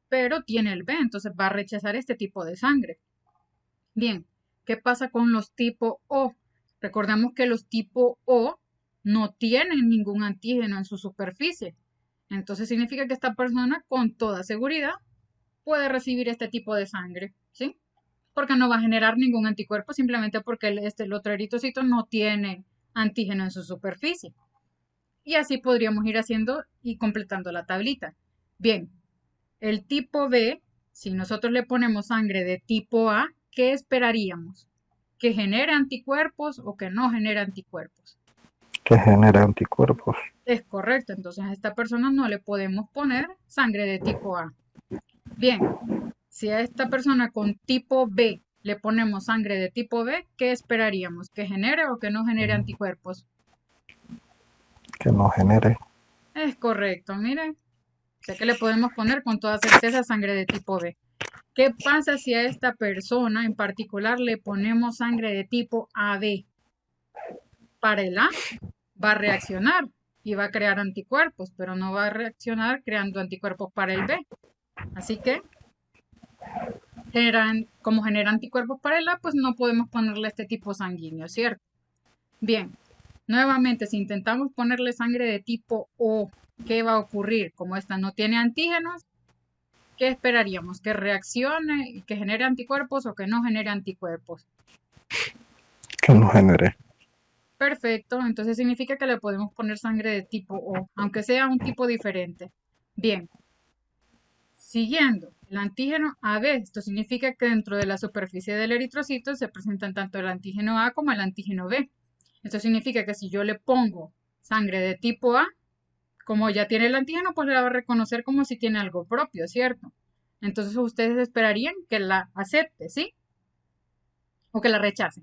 pero tiene el B, entonces va a rechazar este tipo de sangre. Bien, ¿qué pasa con los tipo O? Recordemos que los tipo O no tienen ningún antígeno en su superficie. Entonces significa que esta persona con toda seguridad puede recibir este tipo de sangre, ¿sí? Porque no va a generar ningún anticuerpo simplemente porque el otro eritrocito no tiene antígeno en su superficie. Y así podríamos ir haciendo y completando la tablita. Bien, el tipo B, si nosotros le ponemos sangre de tipo A, ¿qué esperaríamos? ¿Que genere anticuerpos o que no genere anticuerpos? Que genera anticuerpos. Es correcto, entonces a esta persona no le podemos poner sangre de tipo A. Bien, si a esta persona con tipo B le ponemos sangre de tipo B, ¿qué esperaríamos? ¿Que genere o que no genere anticuerpos? Que no genere. Es correcto, miren. Sé que le podemos poner con toda certeza sangre de tipo B. ¿Qué pasa si a esta persona en particular le ponemos sangre de tipo AB? Para el A va a reaccionar y va a crear anticuerpos, pero no va a reaccionar creando anticuerpos para el B. Así que como genera anticuerpos para el A, pues no podemos ponerle este tipo sanguíneo, ¿cierto? Bien, nuevamente, si intentamos ponerle sangre de tipo O, ¿qué va a ocurrir? Como esta no tiene antígenos, ¿qué esperaríamos? ¿Que reaccione y que genere anticuerpos o que no genere anticuerpos? Que no genere. Perfecto, entonces significa que le podemos poner sangre de tipo O, aunque sea un tipo diferente. Bien, Siguiendo, el antígeno AB, esto significa que dentro de la superficie del eritrocito se presentan tanto el antígeno A como el antígeno B. Esto significa que si yo le pongo sangre de tipo A, como ya tiene el antígeno, pues la va a reconocer como si tiene algo propio, ¿cierto? Entonces ustedes esperarían que la acepte, ¿sí? O que la rechace.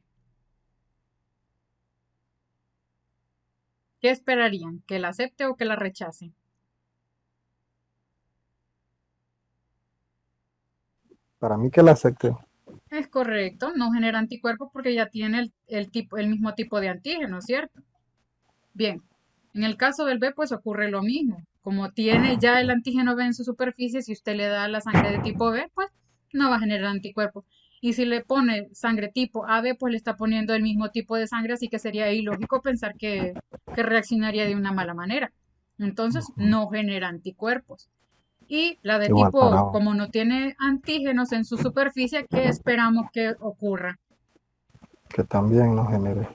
¿Qué esperarían? ¿Que la acepte o que la rechace? Para mí que la acepte. Es correcto, no genera anticuerpos porque ya tiene el mismo tipo de antígeno, ¿cierto? Bien, en el caso del B, pues ocurre lo mismo. Como tiene ya el antígeno B en su superficie, si usted le da la sangre de tipo B, pues no va a generar anticuerpos. Y si le pone sangre tipo AB, pues le está poniendo el mismo tipo de sangre, así que sería ilógico pensar que reaccionaría de una mala manera. Entonces, no genera anticuerpos. Y la de Igual tipo para O, como no tiene antígenos en su superficie, ¿qué esperamos que ocurra? que también nos genere.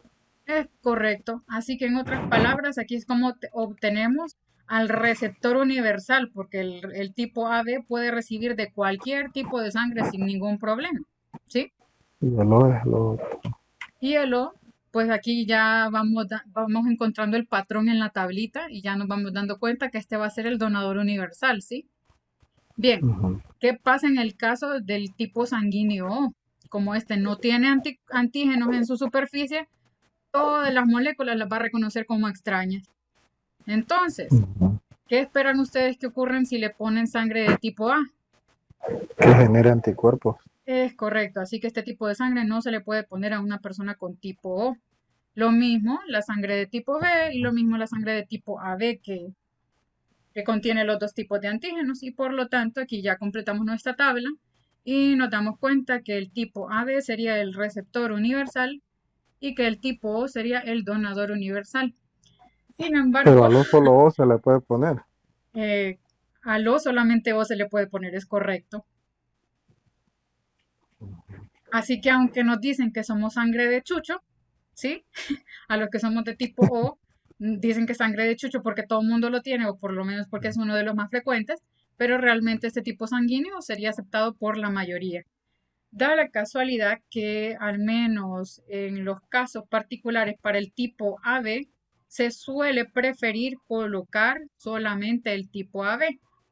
Es correcto. Así que en otras palabras, aquí es como obtenemos al receptor universal, porque el tipo AB puede recibir de cualquier tipo de sangre sin ningún problema. ¿Sí? Y el O es lo Y el O, pues aquí ya vamos encontrando el patrón en la tablita y ya nos vamos dando cuenta que este va a ser el donador universal, ¿sí? Bien, ujú, ¿qué pasa en el caso del tipo sanguíneo O? Como este no tiene antígenos en su superficie, todas las moléculas las va a reconocer como extrañas. Entonces, ujú. ¿qué esperan ustedes que ocurren si le ponen sangre de tipo A? Que genere anticuerpos. Es correcto, así que este tipo de sangre no se le puede poner a una persona con tipo O. Lo mismo la sangre de tipo B y lo mismo la sangre de tipo AB que contiene los dos tipos de antígenos y por lo tanto aquí ya completamos nuestra tabla y nos damos cuenta que el tipo AB sería el receptor universal y que el tipo O sería el donador universal. Sin Pero embargo, a lo solo O se le puede poner. eh, al O solamente O se le puede poner, es correcto. Así que aunque nos dicen que somos sangre de chucho, ¿sí? A los que somos de tipo O, dicen que sangre de chucho porque todo el mundo lo tiene, o por lo menos porque es uno de los más frecuentes, pero realmente este tipo sanguíneo sería aceptado por la mayoría. Da la casualidad que al menos en los casos particulares para el tipo AB se suele preferir colocar solamente el tipo AB,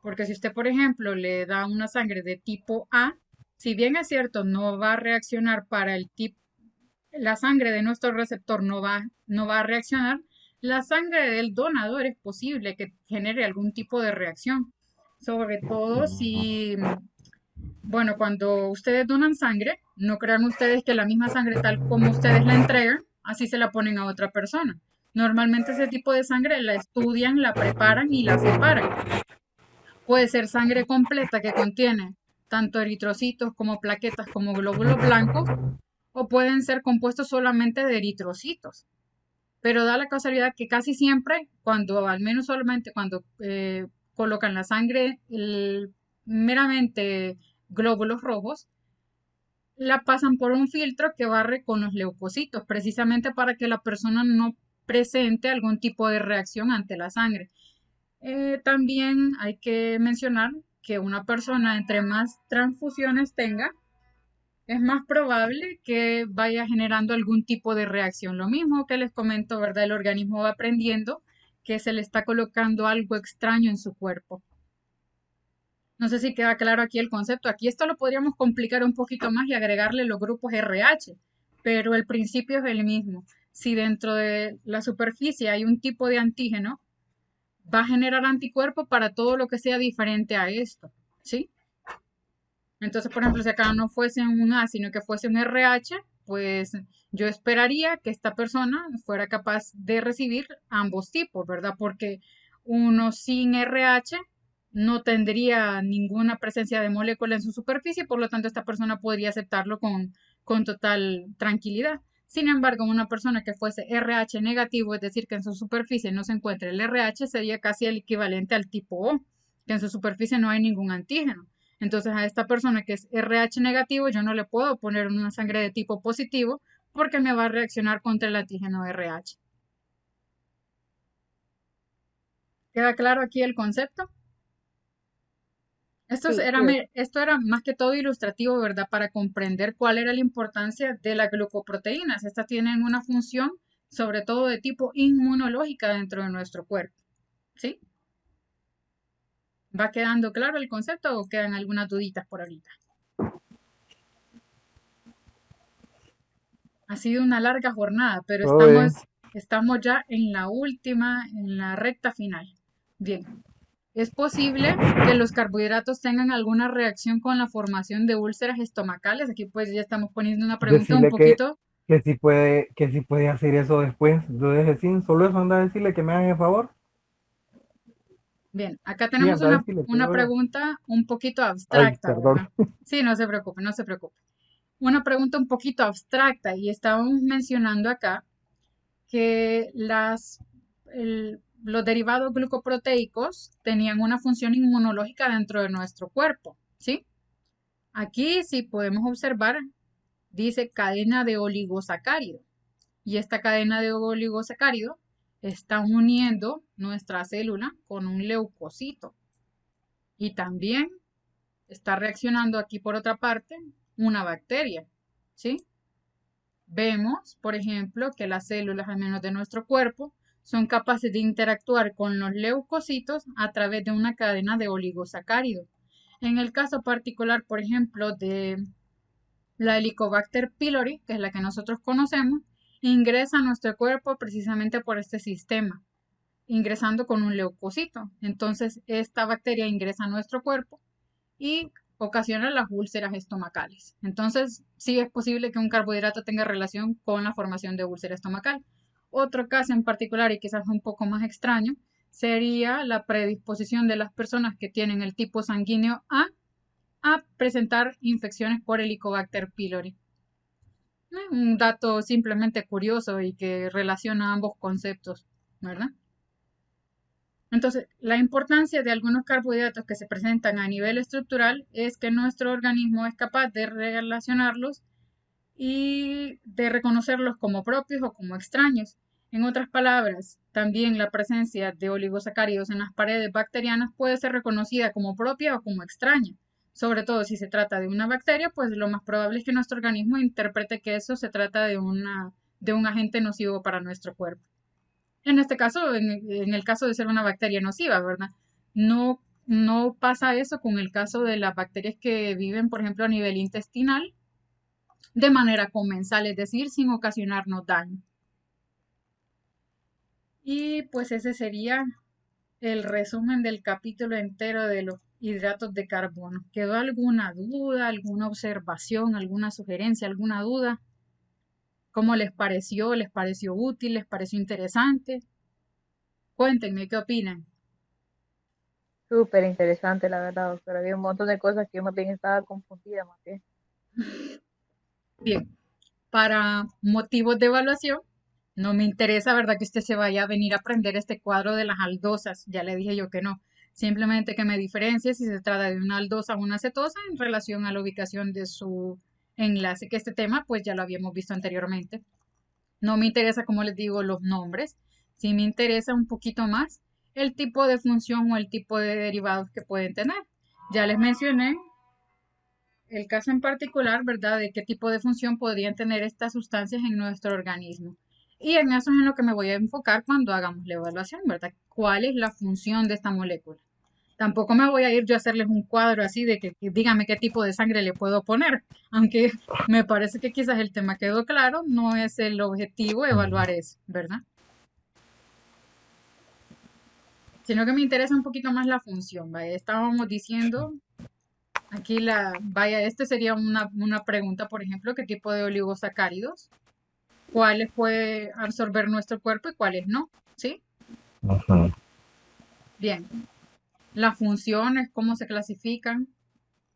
porque si usted, por ejemplo, le da una sangre de tipo A, si bien es cierto, no va a reaccionar para el tipo, la sangre de nuestro receptor no va a reaccionar, la sangre del donador es posible que genere algún tipo de reacción, sobre todo si bueno, cuando ustedes donan sangre, no crean ustedes que la misma sangre tal como ustedes la entregan, así se la ponen a otra persona. Normalmente ese tipo de sangre la estudian, la preparan y la separan. Puede ser sangre completa que contiene tanto eritrocitos como plaquetas como glóbulos blancos, o pueden ser compuestos solamente de eritrocitos. Pero da la casualidad que casi siempre, cuando, al menos solamente cuando colocan la sangre meramente glóbulos rojos, la pasan por un filtro que barre con los leucocitos, precisamente para que la persona no presente algún tipo de reacción ante la sangre. También hay que mencionar que una persona entre más transfusiones tenga, es más probable que vaya generando algún tipo de reacción. Lo mismo que les comento, ¿verdad? El organismo va aprendiendo que se le está colocando algo extraño en su cuerpo. No sé si queda claro aquí el concepto. Aquí esto lo podríamos complicar un poquito más y agregarle los grupos RH, pero el principio es el mismo. Si dentro de la superficie hay un tipo de antígeno, va a generar anticuerpos para todo lo que sea diferente a esto, ¿sí? Entonces, por ejemplo, si acá no fuese un A, sino que fuese un RH, pues yo esperaría que esta persona fuera capaz de recibir ambos tipos, ¿verdad? Porque uno sin RH no tendría ninguna presencia de molécula en su superficie, por lo tanto, esta persona podría aceptarlo con total tranquilidad. Sin embargo, una persona que fuese RH negativo, es decir, que en su superficie no se encuentra el RH, sería casi el equivalente al tipo O, que en su superficie no hay ningún antígeno. Entonces a esta persona que es RH negativo, yo no le puedo poner una sangre de tipo positivo porque me va a reaccionar contra el antígeno RH. ¿Queda claro aquí el concepto? Sí, Esto era más que todo ilustrativo, ¿verdad? Para comprender cuál era la importancia de las glucoproteínas. Estas tienen una función, sobre todo de tipo inmunológica dentro de nuestro cuerpo, ¿sí? ¿Va quedando claro el concepto o quedan algunas duditas por ahorita? Ha sido una larga jornada, pero Todo bien. estamos ya en la última, en la recta final. Bien, es posible que los carbohidratos tengan alguna reacción con la formación de úlceras estomacales. Aquí pues ya estamos poniendo una pregunta un Decirle poquito. que si puede hacer eso después. Yo dije, sí, solo eso anda a decirle que me hagan el favor. Bien, acá Sí, tenemos anda a decirle, una pero pregunta un poquito ay, abstracta, perdón. ¿verdad? Sí, no se preocupe, no se preocupe. Una pregunta un poquito abstracta y estábamos mencionando acá que los derivados glucoproteicos tenían una función inmunológica dentro de nuestro cuerpo, ¿sí? Aquí sí podemos observar, dice cadena de oligosacárido. Y esta cadena de oligosacárido está uniendo nuestra célula con un leucocito. Y también está reaccionando aquí por otra parte una bacteria, ¿sí? Vemos, por ejemplo, que las células, al menos de nuestro cuerpo, son capaces de interactuar con los leucocitos a través de una cadena de oligosacáridos. En el caso particular, por ejemplo, de la Helicobacter pylori, que es la que nosotros conocemos, ingresa a nuestro cuerpo precisamente por este sistema, ingresando con un leucocito. Entonces, esta bacteria ingresa a nuestro cuerpo y ocasiona las úlceras estomacales. Entonces, sí es posible que un carbohidrato tenga relación con la formación de úlcera estomacal. Otro caso en particular, y quizás un poco más extraño, sería la predisposición de las personas que tienen el tipo sanguíneo a presentar infecciones por Helicobacter pylori. Un dato simplemente curioso y que relaciona ambos conceptos, ¿verdad? Entonces, la importancia de algunos carbohidratos que se presentan a nivel estructural es que nuestro organismo es capaz de relacionarlos y de reconocerlos como propios o como extraños. En otras palabras, también la presencia de oligosacáridos en las paredes bacterianas puede ser reconocida como propia o como extraña. Sobre todo si se trata de una bacteria, pues lo más probable es que nuestro organismo interprete que eso se trata de un agente nocivo para nuestro cuerpo. En este caso, en el caso de ser una bacteria nociva, ¿verdad? No, no pasa eso con el caso de las bacterias que viven, por ejemplo, a nivel intestinal de manera comensal, es decir, sin ocasionarnos daño. Y pues ese sería el resumen del capítulo entero de los hidratos de carbono. ¿Quedó alguna duda, alguna observación, alguna sugerencia, alguna duda? ¿Cómo les pareció? ¿Les pareció útil? ¿Les pareció interesante? Cuéntenme qué opinan. súper interesante, la verdad, doctora. Había un montón de cosas que yo más bien estaba confundida, más bien. Bien, para motivos de evaluación, no me interesa, ¿verdad? Que usted se vaya a venir a aprender este cuadro de las aldosas. Ya le dije yo que no. Simplemente que me diferencie si se trata de una aldosa o una cetosa en relación a la ubicación de su enlace, que este tema pues ya lo habíamos visto anteriormente. No me interesa, como les digo, los nombres. Sí me interesa un poquito más el tipo de función o el tipo de derivados que pueden tener. Ya les mencioné el caso en particular, ¿verdad? De qué tipo de función podrían tener estas sustancias en nuestro organismo. Y en eso es en lo que me voy a enfocar cuando hagamos la evaluación, ¿verdad? ¿Cuál es la función de esta molécula? Tampoco me voy a ir yo a hacerles un cuadro así de que dígame qué tipo de sangre le puedo poner, aunque me parece que quizás el tema quedó claro, no es el objetivo evaluar eso, ¿verdad? Sino que me interesa un poquito más la función, ¿vale? Estábamos diciendo aquí vaya, este sería una pregunta, por ejemplo, ¿qué tipo de oligosacáridos? ¿Cuáles puede absorber nuestro cuerpo y cuáles no? ¿Sí? Ajá. Bien. Las funciones, ¿cómo se clasifican?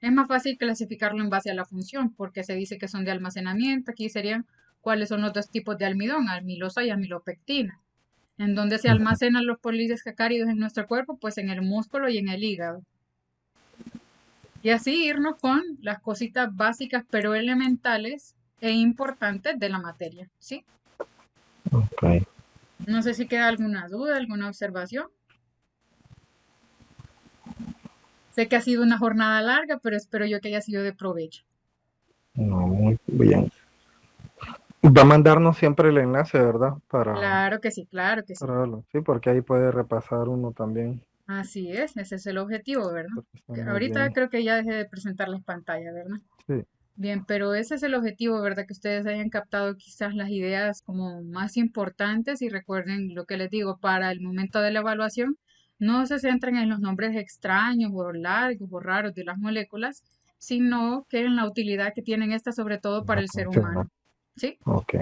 Es más fácil clasificarlo en base a la función, porque se dice que son de almacenamiento. Aquí serían cuáles son los dos tipos de almidón, amilosa y amilopectina. ¿En dónde se almacenan los polisacáridos en nuestro cuerpo? Pues en el músculo y en el hígado. Y así irnos con las cositas básicas pero elementales e importantes de la materia, ¿sí? Ok. No sé si queda alguna duda, alguna observación. Sé que ha sido una jornada larga, pero espero yo que haya sido de provecho. No, muy bien. Va a mandarnos siempre el enlace, ¿verdad? Claro que sí, claro que sí. Para verlo. Sí, porque ahí puede repasar uno también. Así es, ese es el objetivo, ¿verdad? Porque está Que muy ahorita bien. creo que ya dejé de presentar las pantallas, ¿verdad? Sí, Bien, pero ese es el objetivo, ¿verdad? Que ustedes hayan captado quizás las ideas como más importantes y recuerden lo que les digo, para el momento de la evaluación, no se centren en los nombres extraños o largos o raros de las moléculas, sino que en la utilidad que tienen estas sobre todo para la el ser función, ¿no? humano. ¿Sí? Ok.